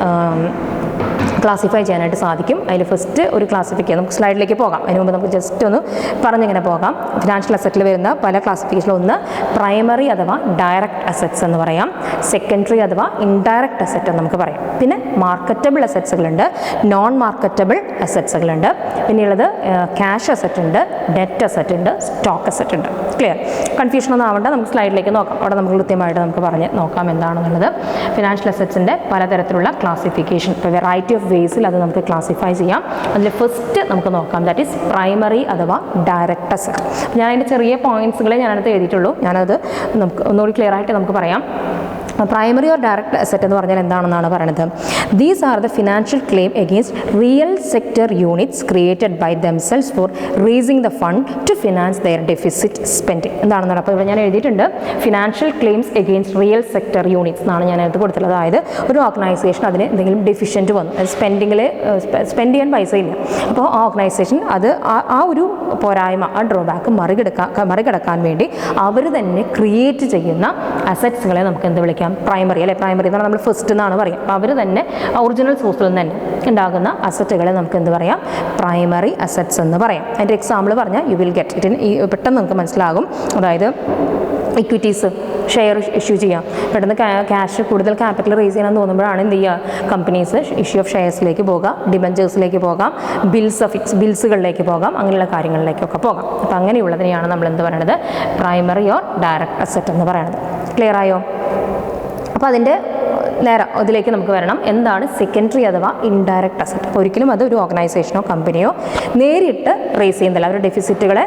ക്ലാസിഫൈ ചെയ്യാനായിട്ട് സാധിക്കും. അതിൽ ഫസ്റ്റ് ഒരു ക്ലാസിഫിക്കേഷൻ നമുക്ക് സ്ലൈഡിലേക്ക് പോകാം. അതിന് മുമ്പ് നമുക്ക് ജസ്റ്റ് ഒന്ന് പറഞ്ഞിങ്ങനെ പോകാം. ഫിനാൻഷ്യൽ അസറ്റിൽ വരുന്ന പല ക്ലാസിഫിക്കേഷൻ, ഒന്ന് പ്രൈമറി അഥവാ ഡയറക്റ്റ് അസറ്റ്സ് എന്ന് പറയാം, സെക്കൻഡറി അഥവാ ഇൻഡയറക്റ്റ് അസറ്റ് എന്ന് നമുക്ക് പറയാം. പിന്നെ മാർക്കറ്റബിൾ അസറ്റ്സുകളുണ്ട്, നോൺ മാർക്കറ്റബിൾ അസറ്റ്സുകളുണ്ട്, പിന്നെയുള്ളത് ക്യാഷ് അസറ്റ് ഉണ്ട്, ഡെറ്റ് അസറ്റ് ഉണ്ട്, സ്റ്റോക്ക് അസറ്റ് ഉണ്ട്. ക്ലിയർ? കൺഫ്യൂഷൻ ഒന്നും ആവേണ്ട, നമുക്ക് സ്ലൈഡിലേക്ക് നോക്കാം. അവിടെ നമുക്ക് കൃത്യമായിട്ട് നമുക്ക് പറഞ്ഞ് നോക്കാം എന്താണെന്നുള്ളത്. ഫിനാൻഷ്യൽ അസറ്റ്സിൻ്റെ പലതരത്തിലുള്ള ക്ലാസിഫിക്കേഷൻ, ഇപ്പോൾ വെറൈറ്റി ഓഫ് വേസിൽ അത് നമുക്ക് ക്ലാസിഫൈ ചെയ്യാം. അതിൽ ഫസ്റ്റ് നമുക്ക് നോക്കാം, ദാറ്റ് ഈസ് പ്രൈമറി അഥവാ ഡയറക്റ്റ് അസറ്റ്. ഞാൻ അതിൻ്റെ ചെറിയ പോയിന്റ്സുകളെ ഞാനത് എഴുതിയിട്ടുള്ളൂ. ഞാനത് നമുക്ക് ഒന്നുകൂടി ക്ലിയർ ആയിട്ട് നമുക്ക് പറയാം. പ്രൈമറി ഓർ ഡയറക്റ്റ് അസറ്റ് എന്ന് പറഞ്ഞാൽ എന്താണെന്നാണ് പറയുന്നത്? These are the financial claim against real sector units created by themselves for raising the fund to finance their deficit spending എന്താണെന്നാണ്. അപ്പോൾ ഇവിടെ ഞാൻ എഴുതിയിട്ടുണ്ട് financial claims against real sector units എന്നാണ് ഞാൻ എടുത്ത് കൊടുത്തിട്ടുള്ളത്. അതായത് ഒരു ഓർഗനൈസേഷൻ അതിന് എന്തെങ്കിലും ഡെഫിഷ്യൻറ്റ് വന്നു, അത് സ്പെൻഡ് ചെയ്യാൻ പൈസ ഇല്ല. അപ്പോൾ ആ ഓർഗനൈസേഷൻ അത് ആ ഒരു പോരായ്മ, ആ ഡ്രോബാക്ക് മറികടക്കാൻ വേണ്ടി അവർ തന്നെ ക്രിയേറ്റ് ചെയ്യുന്ന അസറ്റ്സുകളെ നമുക്ക് എന്ത് വിളിക്കാം? പ്രൈമറി അല്ലെ. പ്രൈമറി എന്ന് പറഞ്ഞാൽ നമ്മൾ ഫസ്റ്റ് എന്നാണ് പറയുക. അപ്പോൾ അവർ തന്നെ ഒറിജിനൽ സോഴ്സിൽ നിന്ന് തന്നെ ഉണ്ടാകുന്ന അസറ്റുകളെ നമുക്ക് എന്ത് പറയാം? പ്രൈമറി അസറ്റ്സ് എന്ന് പറയാം. അതിൻ്റെ എക്സാമ്പിൾ പറഞ്ഞാൽ യു വിൽ ഗെറ്റ് ഇറ്റ്, പെട്ടെന്ന് നമുക്ക് മനസ്സിലാകും. അതായത് ഇക്വിറ്റീസ്, ഷെയർ ഇഷ്യൂ ചെയ്യാം. പെട്ടെന്ന് ക്യാഷ് കൂടുതൽ ക്യാപിറ്റൽ റേസ് ചെയ്യണം തോന്നുമ്പോഴാണ് എന്ത് ചെയ്യുക? കമ്പനീസ് ഇഷ്യൂ ഓഫ് ഷെയർസിലേക്ക് പോകാം, ഡിബഞ്ചേഴ്സിലേക്ക് പോകാം, ബിൽസുകളിലേക്ക് പോകാം, അങ്ങനെയുള്ള കാര്യങ്ങളിലേക്കൊക്കെ പോകാം. അപ്പോൾ അങ്ങനെയുള്ളതിനെയാണ് നമ്മൾ എന്ത് പറയുന്നത്? പ്രൈമറി ഓർ ഡയറക്റ്റ് അസറ്റ് എന്ന് പറയുന്നത്. ക്ലിയർ ആയോ? അപ്പോൾ അതിൻ്റെ നേരെ അതിലേക്ക് നമുക്ക് വരണം. എന്താണ് സെക്കൻഡറി അഥവാ ഇൻഡയറക്റ്റ് അസറ്റ്? ഒരിക്കലും അത് ഒരു ഓർഗനൈസേഷനോ കമ്പനിയോ നേരിട്ട് റേസ് ചെയ്യുന്നതല്ല. അവരുടെ ഡെഫിസിറ്റുകളെ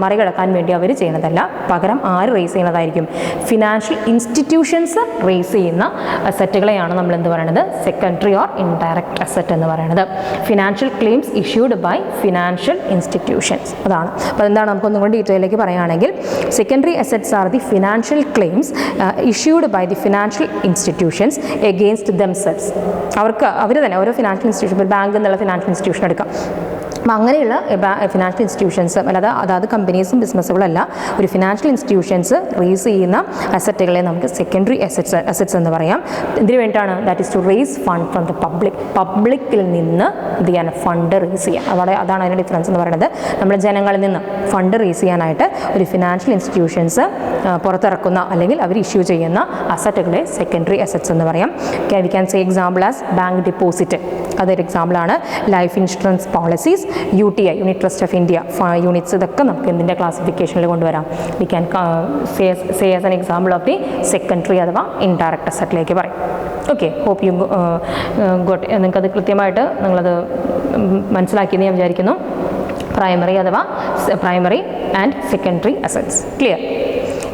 മറികടക്കാൻ വേണ്ടി അവർ ചെയ്യുന്നതല്ല. പകരം ആര് റേസ് ചെയ്യുന്നതായിരിക്കും? ഫിനാൻഷ്യൽ ഇൻസ്റ്റിറ്റ്യൂഷൻസ് റേസ് ചെയ്യുന്ന അസറ്റുകളെയാണ് നമ്മൾ എന്ത് പറയുന്നത്? സെക്കൻഡറി ഓർ ഇൻഡയറക്റ്റ് അസറ്റ് എന്ന് പറയുന്നത്. Financial claims issued by financial institutions അതാണ്. അപ്പോൾ എന്താണ് നമുക്കൊന്നും കൂടി ഡീറ്റെയിലേക്ക് പറയുകയാണെങ്കിൽ, secondary assets are the financial claims issued by the financial institutions against themselves. അവർ തന്നെ ഓരോ ഫിനാൻഷ്യൽ ഇൻസ്റ്റിറ്റ്യൂഷൻ, ഒരു ബാങ്ക് എന്നുള്ള ഫിനാൻഷ്യൽ ഇൻസ്റ്റിറ്റ്യൂഷൻ എടുക്കാം. അപ്പം അങ്ങനെയുള്ള ഫിനാൻഷ്യൽ ഇൻസ്റ്റിറ്റ്യൂഷൻസ് അല്ലാതെ അതാത് കമ്പനീസും ബിസിനസ്സുകളല്ല, ഒരു ഫിനാൻഷ്യൽ ഇൻസ്റ്റിറ്റ്യൂഷൻസ് റേസ് ചെയ്യുന്ന അസറ്റുകളെ നമുക്ക് സെക്കൻഡറി അസറ്റ്സ് എന്ന് പറയാം. ഇതിന് വേണ്ടിയിട്ടാണ് that is to raise fund from the പബ്ലിക്കിൽ നിന്ന് എന്ത് ചെയ്യാൻ? ഫണ്ട് റേസ് ചെയ്യാൻ. അതാണ് അതിൻ്റെ ഡിഫറൻസ് എന്ന് പറയുന്നത്. നമ്മൾ ജനങ്ങളിൽ നിന്ന് ഫണ്ട് റേസ് ചെയ്യാനായിട്ട് ഒരു ഫിനാൻഷ്യൽ ഇൻസ്റ്റിറ്റ്യൂഷൻസ് പുറത്തിറക്കുന്ന അല്ലെങ്കിൽ അവർ ഇഷ്യൂ ചെയ്യുന്ന അസറ്റുകളെ സെക്കൻഡറി അസറ്റ്സ് എന്ന് പറയാം. We can say example as bank deposit, അതൊരു എക്സാമ്പിളാണ്. Life insurance policies, UTI unit trust of India units, ഇതൊക്കെ നമുക്ക് എന്തിൻ്റെ ക്ലാസിഫിക്കേഷനിൽ കൊണ്ടുവരാം? We can say as an example of the secondary അഥവാ ഇൻഡയറക്റ്റ് അസറ്റിലേക്ക് പറയും. Okay, hope you got. നിങ്ങൾക്കത് കൃത്യമായിട്ട് നിങ്ങളത് മനസ്സിലാക്കിയെന്ന് ഞാൻ വിചാരിക്കുന്നു. പ്രൈമറി അഥവാ primary and secondary assets. Clear?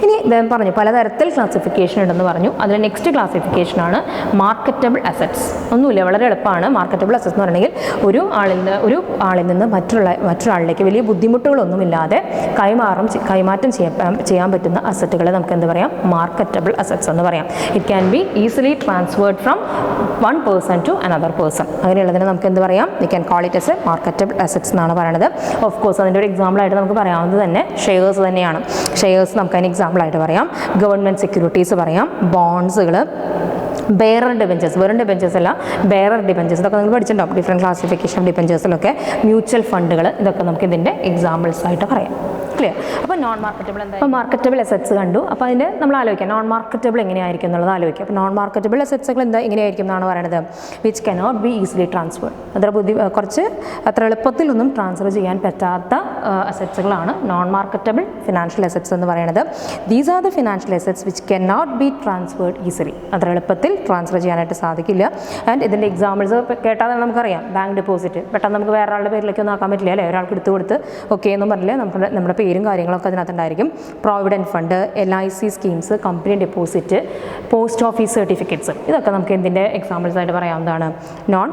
ഇനി പറഞ്ഞു പലതരത്തിൽ ക്ലാസിഫിക്കേഷൻ ഉണ്ടെന്ന് പറഞ്ഞു. അതിൽ നെക്സ്റ്റ് ക്ലാസിഫിക്കേഷനാണ് മാർക്കറ്റബിൾ അസറ്റ്സ്. ഒന്നുമില്ല, വളരെ എളുപ്പമാണ്. മാർക്കറ്റബിൾ അസറ്റ്സ് എന്ന് പറഞ്ഞെങ്കിൽ ഒരു ആളിൽ നിന്ന് മറ്റൊരാളിലേക്ക് വലിയ ബുദ്ധിമുട്ടുകളൊന്നുമില്ലാതെ കൈമാറ്റം ചെയ്യാൻ പറ്റുന്ന അസറ്റുകളെ നമുക്ക് എന്ത് പറയാം? മാർക്കറ്റബിൾ അസറ്റ്സ് എന്ന് പറയാം. It can be easily transferred from one person to another person. അങ്ങനെയുള്ളതിനെ നമുക്ക് എന്ത് പറയാം? We can call it as a marketable assets എന്നാണ് പറയുന്നത്. ഓഫ് കോഴ്സ് അതിൻ്റെ ഒരു എക്സാമ്പിളായിട്ട് നമുക്ക് പറയാവുന്നത് തന്നെ ഷെയർസ് തന്നെയാണ്. ഷെയർസ് നമുക്ക് അതിന് എക്സാമ്പിളായിട്ട് പറയാം. ഗവൺമെൻറ് സെക്യൂരിറ്റീസ് പറയാം, ബോൺസുകൾ, ബെയറർ ഡിബഞ്ചേഴ്സ് അല്ല, ബെയറർ ഡിബഞ്ചേഴ്സ്. ഇതൊക്കെ നിങ്ങൾ പഠിച്ചിട്ടുണ്ടാവും ഡിഫറെൻറ്റ് ക്ലാസിഫിക്കേഷൻ ഡിബഞ്ചേഴ്സിലൊക്കെ. മ്യൂച്വൽ ഫണ്ടുകൾ, ഇതൊക്കെ നമുക്ക് ഇതിൻ്റെ എക്സാമ്പിൾസ് ആയിട്ട് പറയാം. ക്ലിയർ? അപ്പോൾ നോൺ മാർക്കറ്റബിൾ എന്താ? അപ്പോൾ മാർക്കറ്റബിൾ അസറ്റ്സ് കണ്ടു. അപ്പോൾ അതിന് നമ്മൾ ആലോചിക്കാം നോൺ മാർക്കറ്റബിൾ എങ്ങനെയായിരിക്കും എന്നുള്ളത് ആലോചിക്കാം. അപ്പോൾ നോൺ മാർക്കറ്റബിൾ അസറ്റ്സുകൾ എങ്ങനെയായിരിക്കും എന്നാണ് പറയുന്നത്? Which cannot be easily transfer. അത്ര എളുപ്പത്തിലൊന്നും ട്രാൻസ്ഫർ ചെയ്യാൻ പറ്റാത്ത അസറ്റ്സുകളാണ് നോൺ മാർക്കറ്റബിൾ ഫിനാൻഷ്യൽ അസറ്റ്സ് എന്ന് പറയുന്നത്. These are the financial assets which cannot be transferred easily. അത്ര എളുപ്പത്തിൽ ട്രാൻസ്ഫർ ചെയ്യാനായിട്ട് സാധിക്കില്ല. ആൻഡ് ഇതിൻ്റെ എക്സാമ്പിൾസ് കേട്ടാൽ നമുക്കറിയാം. ബാങ്ക് ഡെപ്പോസിറ്റ് പെട്ടെന്ന് നമുക്ക് വേറെ ആളുടെ പേരിലേക്കൊന്നും ആക്കാൻ പറ്റില്ല അല്ലേ? ഒരാൾക്ക് എടുത്തു കൊടുത്ത് ഓക്കെ എന്നും പറഞ്ഞില്ലേ നമ്മുടെ പേരും കാര്യങ്ങളൊക്കെ അതിനകത്തുണ്ടായിരിക്കും. Provident fund, LIC schemes, company deposit, post office certificates, ഇതൊക്കെ നമുക്ക് എന്തിൻ്റെ എക്സാമ്പിൾസ് ആയിട്ട് പറയാവുന്നതാണ്? നോൺ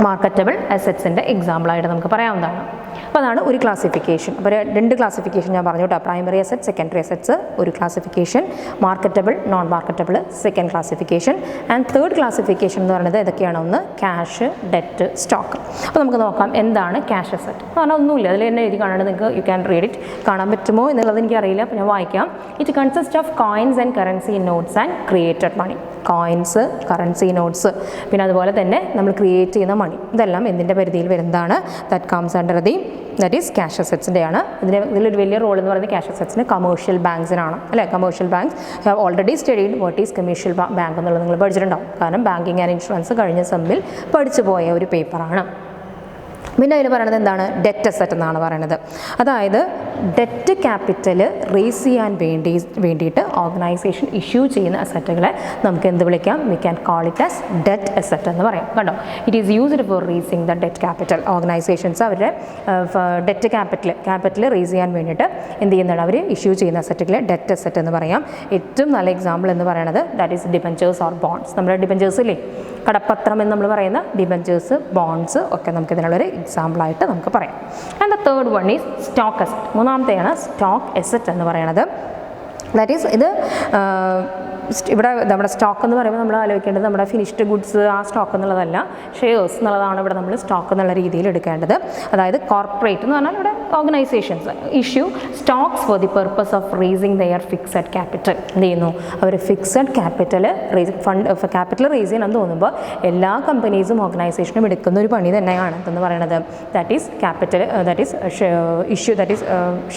മാർക്കറ്റബിൾ അസറ്റ്സിൻ്റെ എക്സാമ്പിളായിട്ട് നമുക്ക് പറയാവുന്നതാണ്. അപ്പോൾ അതാണ് ഒരു ക്ലാസിഫിക്കേഷൻ. അപ്പോൾ രണ്ട് ക്ലാസിഫിക്കേഷൻ ഞാൻ പറഞ്ഞു കേട്ടോ. പ്രൈമറി അസറ്റ്സ്, സെക്കൻഡറി അസറ്റ്സ് ഒരു classification, marketable, non marketable second classification, and third classification എന്ന് പറയുന്നത് ഇതൊക്കെയാണ്. ഒന്ന് ക്യാഷ്, ഡെറ്റ്, സ്റ്റോക്ക്. അപ്പോൾ നമുക്ക് നോക്കാം എന്താണ് ക്യാഷ് അസറ്റ് എന്ന് പറഞ്ഞാൽ ഒന്നുമില്ല. അതിൽ തന്നെ എഴുതി കാണാണ്ട് നിങ്ങൾക്ക് യു ക്യാൻ റീഡ് ഇറ്റ്. കാണാൻ പറ്റുമോ എന്നുള്ളത് എനിക്കറിയില്ല, അപ്പോൾ ഞാൻ വായിക്കാം. It consist of coins and currency notes and created money. Coins, currency notes, പിന്നെ അതുപോലെ തന്നെ നമ്മൾ ക്രിയേറ്റ് ചെയ്യുന്ന മണി, ഇതെല്ലാം എന്തിൻ്റെ പരിധിയിൽ വരുന്നതാണ്? That comes under that is cash അസറ്റ്സിൻ്റെയാണ്. ഇതിലൊരു വലിയ റോൾ എന്ന് പറയുന്നത് ക്യാഷ് അസറ്റ്സിന് കമേഴ്ഷ്യൽ ബാങ്ക്സിനാണ് അല്ലേ? Commercial banks have already studied what is commercial bank എന്നുള്ളത് നിങ്ങൾ പഠിച്ചിട്ടുണ്ടാവും. കാരണം ബാങ്കിങ് ആൻഡ് ഇൻഷുറൻസ് കഴിഞ്ഞ സെമ്മിൽ പഠിച്ചു പോയ ഒരു പേപ്പറാണ്. പിന്നെ അതിൽ പറയുന്നത് എന്താണ്? ഡെറ്റ് അസറ്റ് എന്നാണ് പറയുന്നത്. അതായത് ഡെറ്റ് ക്യാപിറ്റൽ റേസ് ചെയ്യാൻ വേണ്ടിയിട്ട് ഓർഗനൈസേഷൻ ഇഷ്യൂ ചെയ്യുന്ന അസറ്റുകളെ നമുക്ക് എന്ത് വിളിക്കാം? We can call it as debt asset എന്ന് പറയാം. കണ്ടോ? It is used for racing the debt capital. Organisations അവരുടെ ഡെറ്റ് ക്യാപിറ്റൽ റേസ് ചെയ്യാൻ വേണ്ടിയിട്ട് എന്ത് ചെയ്യുന്നതാണ്? അവർ ഇഷ്യൂ ചെയ്യുന്ന അസറ്റുകളെ ഡെറ്റ് അസറ്റ് എന്ന് പറയാം. ഏറ്റവും നല്ല എക്സാമ്പിൾ എന്ന് പറയുന്നത് that is debentures or bonds. നമ്മുടെ ഡിബഞ്ചേഴ്സ് ഇല്ലേ, കടപ്പത്രം എന്ന് നമ്മൾ പറയുന്ന ഡിബഞ്ചേഴ്സ്, ബോൺഡ്സ് ഒക്കെ നമുക്ക് ഇതിനുള്ളൊരു എക്സാമ്പിളായിട്ട് നമുക്ക് പറയാം. And the third one is stock asset. മൂന്നാമത്തെയാണ് സ്റ്റോക്ക് അസറ്റ് എന്ന് പറയുന്നത്. ദാറ്റ് ഈസ് ഇത് ഇവിടെ നമ്മുടെ സ്റ്റോക്ക് എന്ന് പറയുമ്പോൾ നമ്മൾ ആലോചിക്കേണ്ടത് നമ്മുടെ ഫിനിഷ്ഡ് ഗുഡ്സ് ആ സ്റ്റോക്ക് എന്നുള്ളതല്ല, ഷെയർസ് എന്നുള്ളതാണ് ഇവിടെ നമ്മൾ സ്റ്റോക്ക് എന്നുള്ള രീതിയിൽ എടുക്കേണ്ടത്. അതായത് കോർപ്പറേറ്റ് എന്ന് പറഞ്ഞാൽ ഇവിടെ organisations issue stocks for the purpose of raising their fixed capital. എന്ത് ചെയ്യുന്നു? അവർ ഫിക്സഡ് ക്യാപിറ്റൽ ക്യാപിറ്റൽ റേസ് ചെയ്യണമെന്ന് തോന്നുമ്പോൾ എല്ലാ കമ്പനീസും ഓർഗനൈസേഷനും എടുക്കുന്ന ഒരു പണി തന്നെയാണ് എന്ന് പറയുന്നത്. That is capital, that is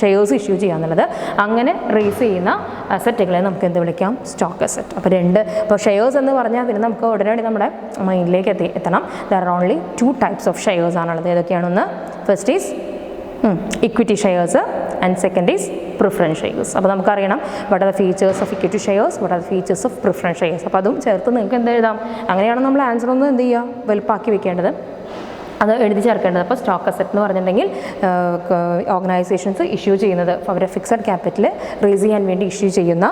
shares issue ചെയ്യുക എന്നുള്ളത്. അങ്ങനെ റേസ് ചെയ്യുന്ന അസറ്റുകളെ നമുക്ക് എന്ത് വിളിക്കാം? Stock asset. അപ്പോൾ ഇപ്പോൾ ഷെയർസ് എന്ന് പറഞ്ഞാൽ പിന്നെ നമുക്ക് ഉടനടി നമ്മുടെ മൈൻഡിലേക്ക് എത്തണം. There are only 2 types of shares ആണുള്ളത്. ഏതൊക്കെയാണെന്ന്? First is equity shares and second is preference shares. അപ്പോൾ നമുക്കറിയണം what are the features of equity shares, what are the features of preference shares. അപ്പോൾ അതും ചേർത്ത് നിങ്ങൾക്ക് എന്ത് എഴുതാം? അങ്ങനെയാണ് നമ്മൾ ആൻസർ ഒന്ന് എന്ത് ചെയ്യുക? വലുപ്പാക്കി വെക്കേണ്ടത്, അത് എഴുതി ചേർക്കേണ്ടത്. അപ്പോൾ സ്റ്റോക്ക് അസറ്റ് എന്ന് പറഞ്ഞിട്ടുണ്ടെങ്കിൽ ഓർഗനൈസേഷൻസ് ഇഷ്യൂ ചെയ്യുന്നത് അവരുടെ ഫിക്സഡ് ക്യാപിറ്റൽ റേസ് ചെയ്യാൻ വേണ്ടി ഇഷ്യൂ ചെയ്യുന്ന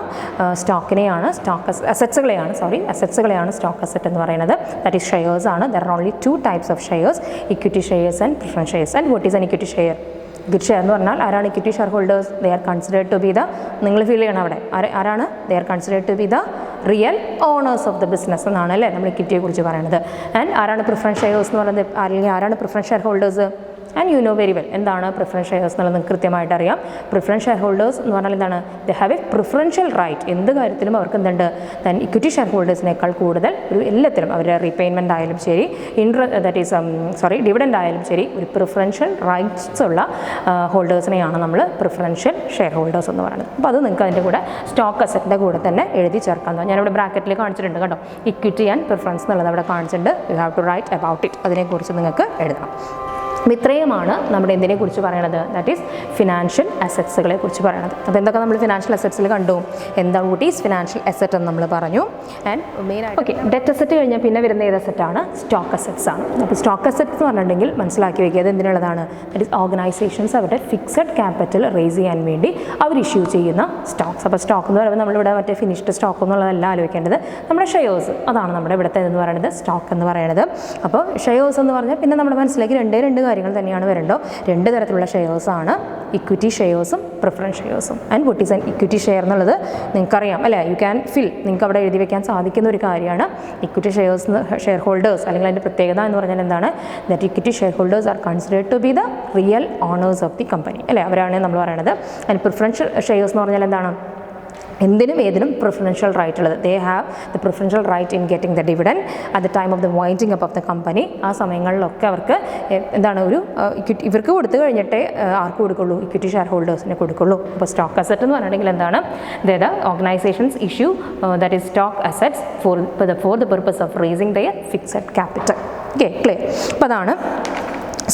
സ്റ്റോക്കിനെയാണ് അസറ്റ്സുകളെയാണ് സ്റ്റോക്ക് അസറ്റ് എന്ന് പറയുന്നത്. ദാറ്റ് ഈസ് ഷെയർസ് ആണ്. There are only 2 types of shares, equity shares and preference shares. And what is an equity share? Equity share എന്ന് പറഞ്ഞാൽ ആരാണ് equity share holders? They are considered to be the, നിങ്ങൾ feel ചെയ്യണം അവിടെ ആരാണ്? They are considered to be the real owners of the business എന്നാണ് അല്ലേ നമ്മൾ ഇക്വിറ്റിയെ കുറിച്ച് പറയുന്നത്. ആൻഡ് ആരാണ് പ്രിഫറൻസ് ഷെയർസ് എന്ന് പറയുന്നത്? അല്ലെങ്കിൽ ആരാണ് preference share holders? And you know very well എന്താണ് പ്രിഫറൻസ് ഷെയർസ് എന്നുള്ളത് നിങ്ങൾക്ക് കൃത്യമായിട്ട് അറിയാം. പ്രിഫറൻസ് ഷെയർ ഹോൾഡേഴ്സ് എന്ന് പറഞ്ഞാൽ എന്താണ്? They have a preferential right. എന്ത് കാര്യത്തിലും അവർക്ക് എന്തുണ്ട്? ദെൻ ഇക്വിറ്റി ഷെയർ ഹോൾഡേഴ്സിനേക്കാൾ കൂടുതൽ ഒരു എല്ലാത്തിലും അവരുടെ റീപേയ്മെൻ്റ് ആയാലും ശരി, ഡിവിഡൻഡ് ആയാലും ശരി, ഒരു പ്രിഫറൻഷ്യൽ റൈറ്റ്സ് ഉള്ള ഹോൾഡേഴ്സിനെയാണ് നമ്മൾ പ്രിഫറൻഷ്യൽ ഷെയർ ഹോൾഡേഴ്സ് എന്ന് പറയുന്നത്. അപ്പോൾ അത് നിങ്ങൾക്ക് അതിൻ്റെ കൂടെ സ്റ്റോക്ക് അസറ്റിൻ്റെ കൂടെ തന്നെ എഴുതി ചേർക്കാം. ഞാനിവിടെ ബ്രാക്കറ്റിൽ കാണിച്ചിട്ടുണ്ട് കേട്ടോ. ഇക്വിറ്റി ആൻഡ് പ്രിഫറൻസ് എന്നുള്ളത് അവിടെ കാണിച്ചിട്ടുണ്ട്. You have to write about it. അതിനെക്കുറിച്ച് നിങ്ങൾക്ക് എഴുതണം. ഇത്രയുമാണ് നമ്മുടെ എന്തിനെക്കുറിച്ച് പറയണത്, ദാറ്റ് ഈസ് ഫിനാൻഷ്യൽ അസറ്റ്സുകളെ കുറിച്ച് പറയണത്. അപ്പോൾ എന്തൊക്കെ നമ്മൾ ഫിനാൻഷ്യൽ അസറ്റ്സിൽ കണ്ടു, എന്താണ് വാട്ട് ഈസ് ഫിനാൻഷ്യൽ അസറ്റ് എന്ന് നമ്മൾ പറഞ്ഞു. ആൻഡ് മെയിനായിട്ട് ഓക്കെ, ഡെറ്റ് അസറ്റ് കഴിഞ്ഞാൽ പിന്നെ വരുന്ന ഏത് അസറ്റാണ്, സ്റ്റോക്ക് അസറ്റ്സ് ആണ്. അപ്പോൾ സ്റ്റോക്ക് അസറ്റ്സ് എന്ന് പറഞ്ഞിട്ടുണ്ടെങ്കിൽ മനസ്സിലാക്കി വയ്ക്കുക, അത് എന്തിനുള്ളതാണ്, ദാറ്റ് ഈസ് ഓർഗനൈസേഷൻസ് അവരുടെ ഫിക്സഡ് ക്യാപിറ്റൽ റേസ് ചെയ്യാൻ വേണ്ടി അവർ ഇഷ്യൂ ചെയ്യുന്ന സ്റ്റോക്സ്. അപ്പോൾ സ്റ്റോക്ക് എന്ന് പറയുമ്പോൾ നമ്മളിവിടെ മറ്റേ ഫിനിഷ്ഡ് സ്റ്റോക്ക് എന്നുള്ളതല്ല ആലോചിക്കേണ്ടത്, നമ്മുടെ ഷെയർസ്, അതാണ് നമ്മുടെ ഇവിടുത്തെ എന്ന് പറയുന്നത് സ്റ്റോക്ക് എന്ന് പറയുന്നത്. അപ്പോൾ ഷെയർസ് എന്ന് പറഞ്ഞാൽ പിന്നെ നമ്മുടെ മനസ്സിലേക്ക് രണ്ട് കാര്യങ്ങൾ തന്നെയാണ് വരേണ്ടോ. രണ്ട് തരത്തിലുള്ള ഷെയർസാണ്, ഇക്വിറ്റി ഷെയർസും പ്രിഫറൻസ് ഷെയർസും. And what is an equity share എന്നുള്ളത് നിങ്ങൾക്കറിയാം അല്ലേ, യു ക്യാൻ ഫിൽ, നിങ്ങൾക്ക് അവിടെ എഴുതി വെക്കാൻ സാധിക്കുന്ന ഒരു കാര്യമാണ്. ഇക്വിറ്റി ഷെയർസ്, ഷെയർ ഹോൾഡേഴ്സ് അല്ലെങ്കിൽ അതിൻ്റെ പ്രത്യേകത എന്ന് പറഞ്ഞാൽ എന്താണ്, that equity share holders are considered to be the real owners of the company അല്ലേ, അവരാണ് നമ്മൾ പറയുന്നത്. ആൻഡ് പ്രിഫറൻസ് ഷെയർസ് എന്ന് പറഞ്ഞാൽ എന്താണ്, എന്തിനും ഏതിനും പ്രിഫറൻഷ്യൽ റൈറ്റ് ഉള്ളത്. They have the preferential right in getting the dividend at the time of the winding up of the company. ആ സമയങ്ങളിലൊക്കെ അവർക്ക് എന്താണ് ഒരു ഇക്വിറ്റി ഇവർക്ക് കൊടുത്തു കഴിഞ്ഞിട്ടേ ആർക്ക് കൊടുക്കുള്ളൂ, ഇക്വിറ്റി ഷെയർ ഹോൾഡേഴ്സിനെ കൊടുക്കുള്ളൂ. അപ്പോൾ സ്റ്റോക്ക് അസറ്റ് എന്ന് പറഞ്ഞിട്ടുണ്ടെങ്കിൽ എന്താണ്, the organisations issue that is stock assets for the purpose of raising their fixed capital. Okay, clear. അപ്പോൾ അതാണ്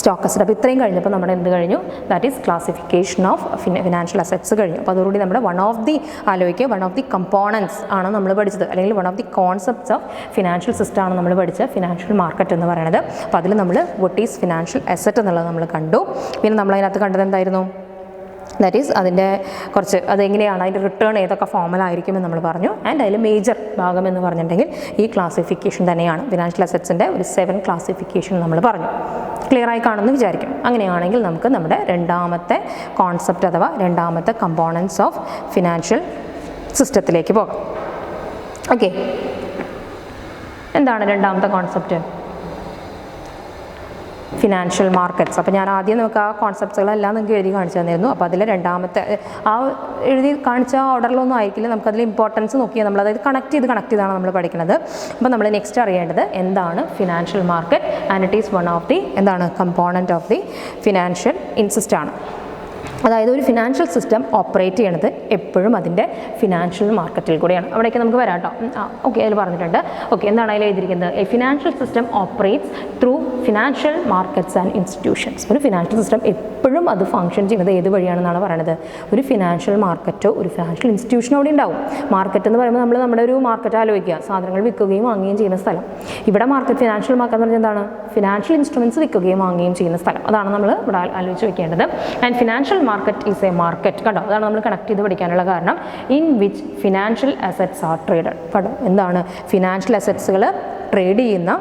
സ്റ്റോക്ക് അസറ്റ്. അപ്പോൾ ഇത്രയും കഴിഞ്ഞപ്പോൾ നമ്മുടെ എന്ത് കഴിഞ്ഞു, that is classification of financial assets കഴിഞ്ഞു. അപ്പോൾ അതോടുകൂടി നമ്മുടെ വൺ ഓഫ് ദി കമ്പോണൻസ് ആണ് നമ്മൾ പഠിച്ചത്, അല്ലെങ്കിൽ one of the concepts of financial system ആണ് നമ്മൾ പഠിച്ച ഫിനാൻഷ്യൽ മാർക്കറ്റ് എന്ന് പറയുന്നത്. അപ്പോൾ അതിൽ നമ്മൾ വാട്ട് ഈസ് ഫിനാൻഷ്യൽ അസറ്റ് എന്നുള്ളത് നമ്മൾ കണ്ടു. പിന്നെ നമ്മളതിനകത്ത് കണ്ടത് എന്തായിരുന്നു, ദാറ്റ് ഈസ് അതിൻ്റെ കുറച്ച് അതെങ്ങനെയാണ് അതിൻ്റെ റിട്ടേൺ ഏതൊക്കെ ഫോമിലായിരിക്കുമെന്ന് നമ്മൾ പറഞ്ഞു. ആൻഡ് അതിൽ മേജർ ഭാഗം എന്ന് പറഞ്ഞിട്ടുണ്ടെങ്കിൽ ഈ ക്ലാസിഫിക്കേഷൻ തന്നെയാണ്. ഫിനാൻഷ്യൽ അസറ്റ്സിൻ്റെ ഒരു 7 ക്ലാസിഫിക്കേഷൻ നമ്മൾ പറഞ്ഞു. ക്ലിയറായി കാണുമെന്ന് വിചാരിക്കും. അങ്ങനെയാണെങ്കിൽ നമുക്ക് നമ്മുടെ രണ്ടാമത്തെ കോൺസെപ്റ്റ് അഥവാ രണ്ടാമത്തെ കമ്പോണൻസ് ഓഫ് ഫിനാൻഷ്യൽ സിസ്റ്റത്തിലേക്ക് പോകാം. ഓക്കെ, എന്താണ് രണ്ടാമത്തെ കോൺസെപ്റ്റ്, ഫിനാൻഷ്യൽ മാർക്കറ്റ്സ്. അപ്പോൾ ഞാൻ ആദ്യം നമുക്ക് ആ കോൺസെപ്റ്റ്സുകളെല്ലാം നിങ്ങൾക്ക് എഴുതി കാണിച്ചു തന്നിരുന്നു. അപ്പോൾ അതിൽ രണ്ടാമത്തെ ആ എഴുതി കാണിച്ച ഓർഡറിലൊന്നും ആയിരിക്കില്ല, നമുക്കതിൽ ഇമ്പോർട്ടൻസ് നോക്കിയാൽ നമ്മൾ അതായത് കണക്ട് ചെയ്താണ് നമ്മൾ പഠിക്കുന്നത്. അപ്പോൾ നമ്മൾ നെക്സ്റ്റ് അറിയേണ്ടത് എന്താണ് ഫിനാൻഷ്യൽ market, and it is one of the എന്താണ് കമ്പോണൻറ്റ് ഓഫ് ദി ഫിനാൻഷ്യൽ സിസ്റ്റമാണ്. അതായത് ഒരു ഫിനാൻഷ്യൽ സിസ്റ്റം ഓപ്പറേറ്റ് ചെയ്യണത് എപ്പോഴും അതിൻ്റെ ഫിനാൻഷ്യൽ മാർക്കറ്റിൽ കൂടെയാണ്. അവിടേക്ക് നമുക്ക് വരാം കേട്ടോ. ഓക്കെ, അതിൽ പറഞ്ഞിട്ടുണ്ട്. ഓക്കെ, എന്താണ് അതിൽ എഴുതിയിരിക്കുന്നത്, A financial system operates through financial markets and institutions. ഒരു ഫിനാൻഷ്യൽ സിസ്റ്റം എപ്പോഴും അത് ഫംഗ്ഷൻ ചെയ്യുന്നത് ഏത് വഴിയാണെന്നാണ് പറയുന്നത്, ഒരു ഫിനാൻഷ്യൽ മാർക്കറ്റോ ഒരു ഫിനാൻഷ്യൽ ഇൻസ്റ്റിറ്റ്യൂഷനോ അവിടെ ഉണ്ടാവും. മാർക്കറ്റ് എന്ന് പറയുമ്പോൾ നമ്മൾ നമ്മുടെ ഒരു മാർക്കറ്റ് ആലോചിക്കുക, സാധനങ്ങൾ വിൽക്കുകയും വാങ്ങുകയും ചെയ്യുന്ന സ്ഥലം. ഇവിടെ ഫിനാൻഷ്യൽ മാർക്കറ്റ് എന്ന് പറഞ്ഞാൽ എന്താണ്, ഫിനാൻഷ്യൽ ഇൻസ്ട്രുമെൻറ്റ്സ് വിൽക്കുകയും വാങ്ങുകയും ചെയ്യുന്ന സ്ഥലം. അതാണ് നമ്മൾ ഇവിടെ ആലോചിച്ച് വെക്കേണ്ടത്. And financial market is A market, കണ്ടോ, അതാണ് നമ്മൾ കണക്ട് ചെയ്ത് പഠിക്കാനുള്ള കാരണം. In which financial assets R traded. കണ്ടോ, എന്താണ് ഫിനാൻഷ്യൽ അസറ്റ്സുകൾ ട്രേഡ് ചെയ്യുന്ന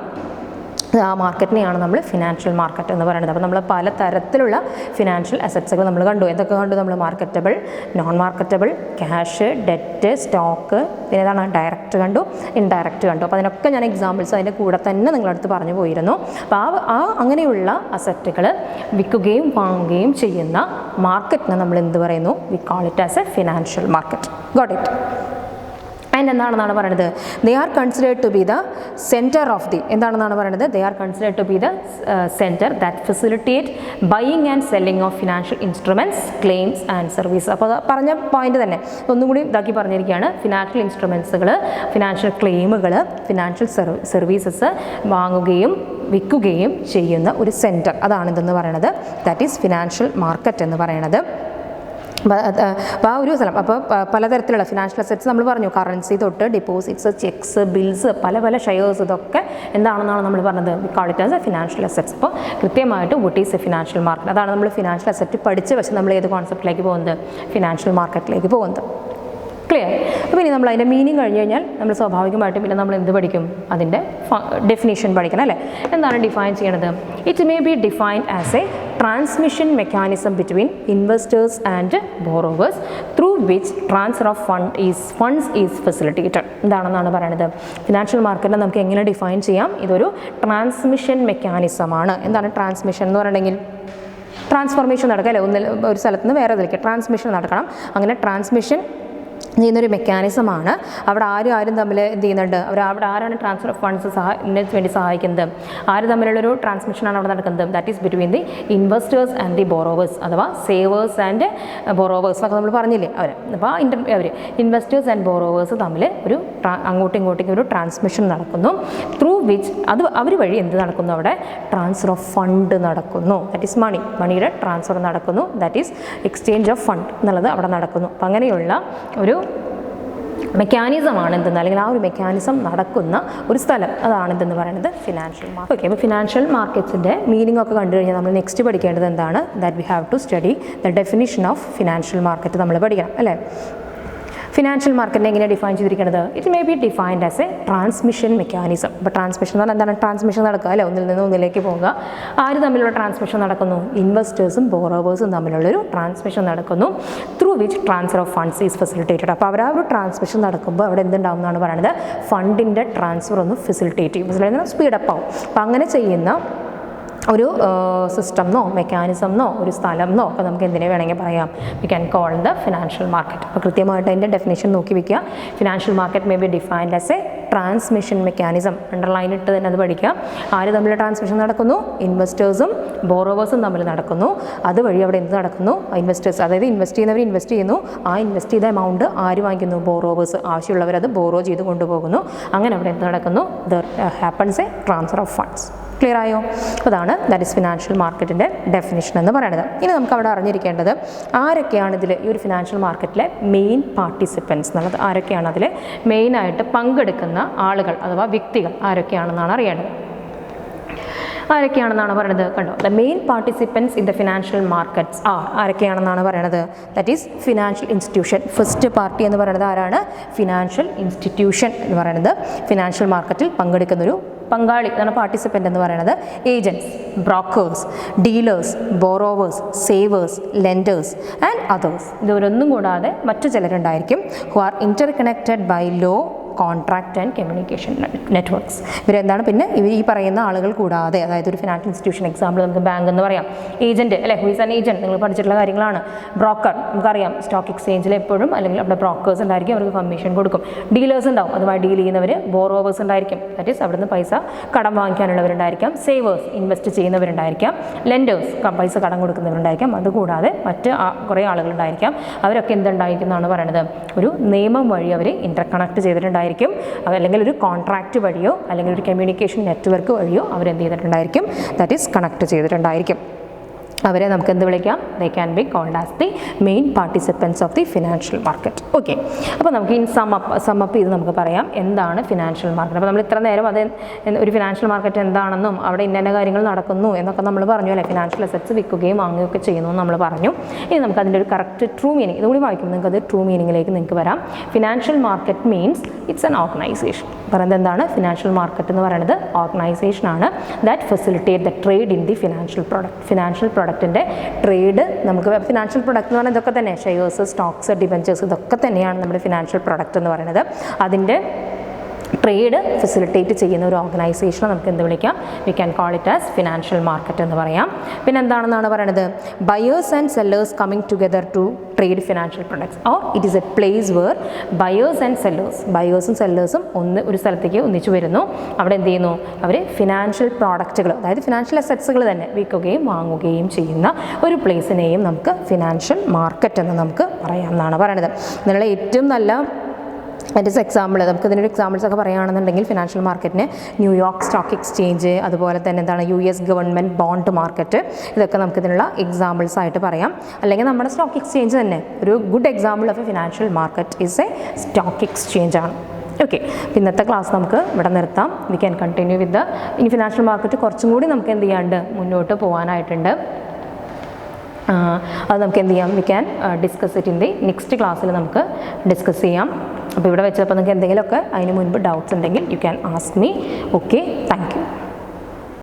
ആ മാർക്കറ്റിനെയാണ് നമ്മൾ ഫിനാൻഷ്യൽ മാർക്കറ്റ് എന്ന് പറയുന്നത്. അപ്പോൾ നമ്മൾ പല തരത്തിലുള്ള ഫിനാൻഷ്യൽ അസറ്റ്സുകൾ നമ്മൾ കണ്ടു. എന്തൊക്കെ കണ്ടു നമ്മൾ, marketable, non marketable, cash, debt, stock, പിന്നെ ഏതാണ് ഡയറക്റ്റ് കണ്ടു, ഇൻഡയറക്റ്റ് കണ്ടു. അപ്പോൾ അതിനൊക്കെ ഞാൻ എക്സാമ്പിൾസ് അതിൻ്റെ കൂടെ തന്നെ നിങ്ങളടുത്ത് പറഞ്ഞു പോയിരുന്നു. അപ്പോൾ അങ്ങനെയുള്ള അസറ്റുകൾ വിൽക്കുകയും വാങ്ങുകയും ചെയ്യുന്ന മാർക്കറ്റിനെ നമ്മൾ എന്ത് പറയുന്നു, we call it as a financial market. Got it. And എന്താണെന്നാണ് പറയുന്നത്, they are considered to be the centre of the, എന്താണെന്നാണ് പറയുന്നത്, they are considered to be the centre that facilitate buying and selling of financial instruments, claims and service. അപ്പോൾ പറഞ്ഞ point തന്നെ ഒന്നും കൂടി ഇതാക്കി പറഞ്ഞിരിക്കുകയാണ്. ഫിനാൻഷ്യൽ ഇൻസ്ട്രുമെൻറ്റ്സുകൾ, ഫിനാൻഷ്യൽ ക്ലെയിമുകൾ, ഫിനാൻഷ്യൽ സർവീസസ് വാങ്ങുകയും വിൽക്കുകയും ചെയ്യുന്ന ഒരു സെൻറ്റർ, അതാണിതെന്ന് പറയുന്നത്. ദാറ്റ് ഈസ് ഫിനാൻഷ്യൽ മാർക്കറ്റ് എന്ന് പറയുന്നത്. അപ്പോൾ ആ ഒരു സ്ഥലം. അപ്പോൾ പലതരത്തിലുള്ള ഫിനാൻഷ്യൽ അസറ്റ്സ് നമ്മൾ പറഞ്ഞു, കറൻസി തൊട്ട് ഡെപ്പോസിറ്റ്സ്, ചെക്സ്, ബിൽസ്, പല ഷെയർസ്, ഇതൊക്കെ എന്താണെന്നാണ് നമ്മൾ പറഞ്ഞത്, V call it as a financial assets. അപ്പോൾ കൃത്യമായിട്ട് what is a financial market, അതാണ് നമ്മൾ ഫിനാൻഷ്യൽ അസറ്റ് പഠിച്ച് വെച്ച് നമ്മൾ ഏത് കോൺസെപ്റ്റിലേക്ക് പോകുന്നത്, ഫിനാൻഷ്യൽ മാർക്കറ്റിലേക്ക് പോകുന്നത്. ക്ലിയർ. അപ്പോൾ ഇനി നമ്മൾ അതിൻ്റെ മീനിങ് കഴിഞ്ഞ് കഴിഞ്ഞാൽ നമ്മൾ സ്വാഭാവികമായിട്ടും പിന്നെ നമ്മൾ എന്ത് പഠിക്കും, അതിൻ്റെ ഡെഫിനേഷൻ പഠിക്കണം അല്ലേ. എന്താണ് ഡിഫൈൻ ചെയ്യണത്, it may be defined as a transmission mechanism between investors and borrowers through which transfer of funds is facilitated. എന്താണെന്നാണ് പറയുന്നത്, ഫിനാൻഷ്യൽ മാർക്കറ്റിനെ നമുക്ക് എങ്ങനെ ഡിഫൈൻ ചെയ്യാം, ഇതൊരു ട്രാൻസ്മിഷൻ മെക്കാനിസമാണ്. എന്താണ് ട്രാൻസ്മിഷൻ എന്ന് പറഞ്ഞിട്ടുണ്ടെങ്കിൽ, ട്രാൻസ്ഫോർമേഷൻ നടക്കുക അല്ലേ, ഒരു സ്ഥലത്ത് നിന്ന് വേറെ ഇതിലേക്ക് ട്രാൻസ്മിഷൻ നടക്കണം. അങ്ങനെ ട്രാൻസ്മിഷൻ ചെയ്യുന്നൊരു മെക്കാനിസമാണ്. അവിടെ ആരും തമ്മിൽ എന്ത് ചെയ്യുന്നുണ്ട്, അവിടെ ആരാണ് ട്രാൻസ്ഫർ ഓഫ് ഫണ്ട്സ് വേണ്ടി സഹായിക്കുന്നത്, ആര് തമ്മിലുള്ളൊരു ട്രാൻസ്മിഷനാണ് അവിടെ നടക്കുന്നത്, that is between the investors and the borrowers, അഥവാ സേവേഴ്സ് ആൻഡ് ബോറോവേഴ്സ് എന്നൊക്കെ നമ്മൾ പറഞ്ഞില്ലേ അവർ. അപ്പോൾ അവർ ഇൻവെസ്റ്റേഴ്സ് ആൻഡ് ബോറോവേഴ്സ് തമ്മിൽ ഒരു അങ്ങോട്ടും ഇങ്ങോട്ടേക്കും ഒരു ട്രാൻസ്മിഷൻ നടക്കുന്നു, ത്രൂ വിച്ച് അവർ വഴി എന്ത് നടക്കുന്നു, അവിടെ ട്രാൻസ്ഫർ ഓഫ് ഫണ്ട് നടക്കുന്നു, ദാറ്റ് ഈസ് മണിയുടെ ട്രാൻസ്ഫർ നടക്കുന്നു, that is exchange of fund എന്നുള്ളത് അവിടെ നടക്കുന്നു. അപ്പം അങ്ങനെയുള്ള ഒരു മെക്കാനിസമാണ് എന്തെന്ന്, അല്ലെങ്കിൽ ആ ഒരു മെക്കാനിസം നടക്കുന്ന ഒരു സ്ഥലം, അതാണ് എന്തെന്ന് പറയുന്നത് ഫിനാൻഷ്യൽ മാർക്കറ്റ്. ഓക്കെ, അപ്പോൾ ഫിനാൻഷ്യൽ മാർക്കറ്റ്സിൻ്റെ മീനിങ് ഒക്കെ കണ്ടു കഴിഞ്ഞാൽ നമ്മൾ നെക്സ്റ്റ് പഠിക്കേണ്ടത് എന്താണ്, that we have to study the definition of financial market നമ്മൾ പഠിക്കണം അല്ലേ. ഫിനാൻഷ്യൽ മാർക്കറ്റിനെ എങ്ങനെയാണ് ഡിഫൈൻ ചെയ്തിരിക്കുന്നത്, it may be defined as a transmission mechanism. അപ്പോൾ ട്രാൻസ്മിഷൻ എന്ന് പറഞ്ഞാൽ എന്താണ്, ട്രാൻസ്മിഷൻ നടക്കുക അല്ലേ, ഒന്നിൽ നിന്ന് ഒന്നിലേക്ക് പോകുക. ആര് തമ്മിലുള്ള ട്രാൻസ്മിഷൻ നടക്കുന്നു, ഇൻവെസ്റ്റേഴ്സും ബോറോവേഴ്സും തമ്മിലുള്ളൊരു ട്രാൻസ്മിഷൻ നടക്കുന്നു, through which transfer of funds is facilitated. അപ്പോൾ അവർ ആ ഒരു ട്രാൻസ്മിഷൻ നടക്കുമ്പോൾ അവിടെ എന്തുണ്ടാവും എന്നാണ് പറയുന്നത്, ഫണ്ടിൻ്റെ ട്രാൻസ്ഫർ ഒന്ന് ഫെസിലിറ്റേറ്റ് ചെയ്യും, സ്പീഡപ്പ് ആവും. അപ്പോൾ അങ്ങനെ ചെയ്യുന്ന ഒരു സിസ്റ്റംന്നോ മെക്കാനിസംന്നോ ഒരു സ്ഥലംന്നോ ഒക്കെ നമുക്ക് എന്തിനെ വേണമെങ്കിൽ പറയാം, we can call the financial market. അപ്പോൾ കൃത്യമായിട്ട് അതിൻ്റെ ഡെഫിനേഷൻ നോക്കി വയ്ക്കുക. Financial market may be defined as a transmission mechanism. Underline ഇട്ട് തന്നെ അത് പഠിക്കുക. ആര് തമ്മിൽ ട്രാൻസ്മിഷൻ നടക്കുന്നു, ഇൻവെസ്റ്റേഴ്സും ബോറോവേഴ്സും തമ്മിൽ നടക്കുന്നു. അതുവഴി അവിടെ എന്ത് നടക്കുന്നു, ഇൻവെസ്റ്റേഴ്സ്, അതായത് ഇൻവെസ്റ്റ് ചെയ്യുന്നവർ ഇൻവെസ്റ്റ് ചെയ്യുന്നു, ആ ഇൻവെസ്റ്റ് ചെയ്ത എമൗണ്ട് ആര് വാങ്ങിക്കുന്നു, ബോറോവേഴ്സ്, ആവശ്യമുള്ളവർ അത് ബോറോ ചെയ്ത് കൊണ്ടുപോകുന്നു. അങ്ങനെ അവിടെ എന്ത് നടക്കുന്നു, there happens A transfer of funds. Clear ആയോ? അതാണ് ദാറ്റ് ഈസ് ഫിനാൻഷ്യൽ മാർക്കറ്റിൻ്റെ ഡെഫിനിഷൻ എന്ന് പറയുന്നത്. ഇനി നമുക്ക് അവിടെ അറിഞ്ഞിരിക്കേണ്ടത് ആരൊക്കെയാണ് ഇതിൽ ഈ ഒരു ഫിനാൻഷ്യൽ മാർക്കറ്റിലെ മെയിൻ പാർട്ടിസിപ്പൻസ് എന്നുള്ളത്, ആരൊക്കെയാണ് അതിൽ മെയിനായിട്ട് പങ്കെടുക്കുന്ന ആളുകൾ അഥവാ വ്യക്തികൾ ആരൊക്കെയാണെന്നാണ് അറിയേണ്ടത്. ആരൊക്കെയാണെന്നാണ് പറയുന്നത്, കണ്ടോ, the main participants in the financial markets ആരൊക്കെയാണെന്നാണ് പറയുന്നത്, that is financial institution. First party എന്ന് പറയുന്നത് ആരാണ്, ഫിനാൻഷ്യൽ ഇൻസ്റ്റിറ്റ്യൂഷൻ എന്ന് പറയുന്നത് ഫിനാൻഷ്യൽ മാർക്കറ്റിൽ പങ്കെടുക്കുന്നൊരു പങ്കാളി എന്നാണ് പാർട്ടിസിപ്പൻ്റ് എന്ന് പറയുന്നത്. Agents, brokers, dealers, borrowers, savers, lenders and others. ഇതൊരൊന്നും കൂടാതെ മറ്റു ചിലരുണ്ടായിരിക്കും, who are interconnected by law, contract and communication networks. ഇവരെന്താണ്, പിന്നെ ഇവർ ഈ പറയുന്ന ആളുകൾ കൂടാതെ, അതായത് ഒരു ഫിനാൻഷ്യൽ ഇൻസ്റ്റിറ്റ്യൂഷൻ എക്സാമ്പിൾ നമുക്ക് ബാങ്ക് എന്ന് പറയാം, ഏജൻറ്റ് അല്ലേ, ഹു ഈസ് ആൻ ഏജൻറ്റ്, നിങ്ങൾ പഠിച്ചിട്ടുള്ള കാര്യങ്ങളാണ്. ബ്രോക്കർ നമുക്കറിയാം, സ്റ്റോക്ക് എക്സ്ചേഞ്ചിൽ എപ്പോഴും അല്ലെങ്കിൽ അവിടെ ബ്രോക്കേഴ്സ് ഉണ്ടായിരിക്കും, അവർക്ക് കമ്മീഷൻ കൊടുക്കും. ഡീലേഴ്സ് ഉണ്ടാവും, അതുമായി ഡീൽ ചെയ്യുന്നവർ. ബോറോവേഴ്സ് ഉണ്ടായിരിക്കും, ദാറ്റ് ഈസ് അവിടുന്ന് പൈസ കടം വാങ്ങിക്കാനുള്ളവരുണ്ടായിരിക്കാം. സേവേഴ്സ്, ഇൻവെസ്റ്റ് ചെയ്യുന്നവരുണ്ടായിരിക്കാം. ലെൻഡേഴ്സ്, പൈസ കടം കൊടുക്കുന്നവരുണ്ടായിരിക്കാം. അതുകൂടാതെ മറ്റ് കുറേ ആളുകളുണ്ടായിരിക്കാം. അവരൊക്കെ എന്തുണ്ടായിരിക്കും എന്നാണ് പറയുന്നത്, ഒരു നിയമം വഴി അവർ ഇൻ്റർ കണക്ട് ചെയ്തിട്ടുണ്ടായിരിക്കും, അല്ലെങ്കിൽ ഒരു കോൺട്രാക്റ്റ് വഴിയോ അല്ലെങ്കിൽ ഒരു കമ്മ്യൂണിക്കേഷൻ നെറ്റ്വർക്ക് വഴിയോ അവരെന്ത് ചെയ്തിട്ടുണ്ടായിരിക്കും, ദാറ്റ് ഈസ് കണക്ട് ചെയ്തിട്ടുണ്ടായിരിക്കും. അവരെ നമുക്ക് എന്ത് വിളിക്കാം, they can be called as the main participants of the financial market. Okay, അപ്പോൾ നമുക്ക് ഇൻ സമ്മപ്പ് ചെയ്ത് നമുക്ക് പറയാം എന്താണ് ഫിനാൻഷ്യൽ മാർക്കറ്റ്. അപ്പോൾ നമ്മൾ ഇത്ര നേരം അത് ഒരു ഫിനാൻഷ്യൽ മാർക്കറ്റ് എന്താണെന്നും അവിടെ ഇന്ന കാര്യങ്ങൾ നടക്കുന്നു എന്നൊക്കെ നമ്മൾ പറഞ്ഞു അല്ലേ. ഫിനാൻഷ്യൽ അസറ്റ്സ് വിൽക്കുകയും വാങ്ങുകയൊക്കെ ചെയ്യുന്നു നമ്മൾ പറഞ്ഞു. ഇനി നമുക്ക് അതിൻ്റെ ഒരു കറക്റ്റ് ട്രൂ മീനിങ് ഇതുകൂടി വായിക്കുമ്പോൾ നിങ്ങൾക്ക് അത് ട്രൂ മീനിങ്ങിലേക്ക് നിങ്ങൾക്ക് വരാം. Financial market means it's an organisation. പറയുന്നത് എന്താണ്, ഫിനാൻഷ്യൽ മാർക്കറ്റ് എന്ന് പറയുന്നത് ഓർഗനൈസേഷനാണ് that facilitate the trade in the financial product. Financial പ്രൊഡക്റ്റിൻ്റെ ട്രേഡ്, നമുക്ക് ഫിനാൻഷ്യൽ പ്രൊഡക്റ്റ് എന്ന് പറഞ്ഞാൽ ഇതൊക്കെ തന്നെ ഷെയർസ്, സ്റ്റോക്സ്, ഡിബഞ്ചേഴ്സ്, ഇതൊക്കെ തന്നെയാണ് നമ്മുടെ ഫിനാൻഷ്യൽ പ്രൊഡക്റ്റ് എന്ന് പറയുന്നത്. അതിൻ്റെ ട്രേഡ് ഫെസിലിറ്റേറ്റ് ചെയ്യുന്ന ഒരു ഓർഗനൈസേഷനെ നമുക്ക് എന്ത് വിളിക്കാം, we can call it as financial market എന്ന് പറയാം. പിന്നെ എന്താണെന്നാണ് പറയുന്നത്, buyers and sellers coming together to trade financial products, or it is a place where buyers and sellers, ബയേഴ്സും സെല്ലേഴ്സും ഒരു സ്ഥലത്തേക്ക് ഒന്നിച്ചു വരുന്നു. അവിടെ എന്ത് ചെയ്യുന്നു, അവർ ഫിനാൻഷ്യൽ പ്രോഡക്റ്റുകൾ, അതായത് ഫിനാൻഷ്യൽ അസറ്റ്സുകൾ തന്നെ വിൽക്കുകയും വാങ്ങുകയും ചെയ്യുന്ന ഒരു പ്ലേസിനെയും നമുക്ക് ഫിനാൻഷ്യൽ മാർക്കറ്റ് എന്ന് നമുക്ക് പറയാം എന്നാണ് പറയുന്നത്. ഇതിനുള്ള ഏറ്റവും നല്ല അതിൻ്റെ എക്സാമ്പിൾ, നമുക്ക് ഇതിനൊരു എക്സാമ്പിൾസ് ഒക്കെ പറയുകയാണെന്നുണ്ടെങ്കിൽ ഫിനാൻഷ്യൽ മാർക്കറ്റിന് ന്യൂയോർക്ക് സ്റ്റോക്ക് എക്സ്ചേഞ്ച്, അതുപോലെ തന്നെ എന്താണ് US ഗവൺമെൻറ് ബോണ്ട് മാർക്കറ്റ്, ഇതൊക്കെ നമുക്കിതിനുള്ള എക്സാമ്പിൾസ് ആയിട്ട് പറയാം. അല്ലെങ്കിൽ നമ്മുടെ സ്റ്റോക്ക് എക്സ്ചേഞ്ച് തന്നെ ഒരു good example of A financial market is A stock exchange ആണ്. ഓക്കെ, ഇന്നത്തെ ക്ലാസ് നമുക്ക് ഇവിടെ നിർത്താം. വി ക്യാൻ കണ്ടിന്യൂ വിത്ത് ഇനി ഫിനാൻഷ്യൽ മാർക്കറ്റ് കുറച്ചും കൂടി നമുക്ക് എന്ത് ചെയ്യാണ്ട് മുന്നോട്ട് പോകാനായിട്ടുണ്ട്. അത് നമുക്ക് എന്ത് ചെയ്യാം, we can discuss it in the next ക്ലാസ്സിൽ നമുക്ക് ഡിസ്കസ് ചെയ്യാം. അപ്പോൾ ഇവിടെ വെച്ചപ്പോൾ നിങ്ങൾക്ക് എന്തെങ്കിലുമൊക്കെ അതിന് മുൻപ് ഡൗട്ട്സ് ഉണ്ടെങ്കിൽ you can ask me. Okay, thank you.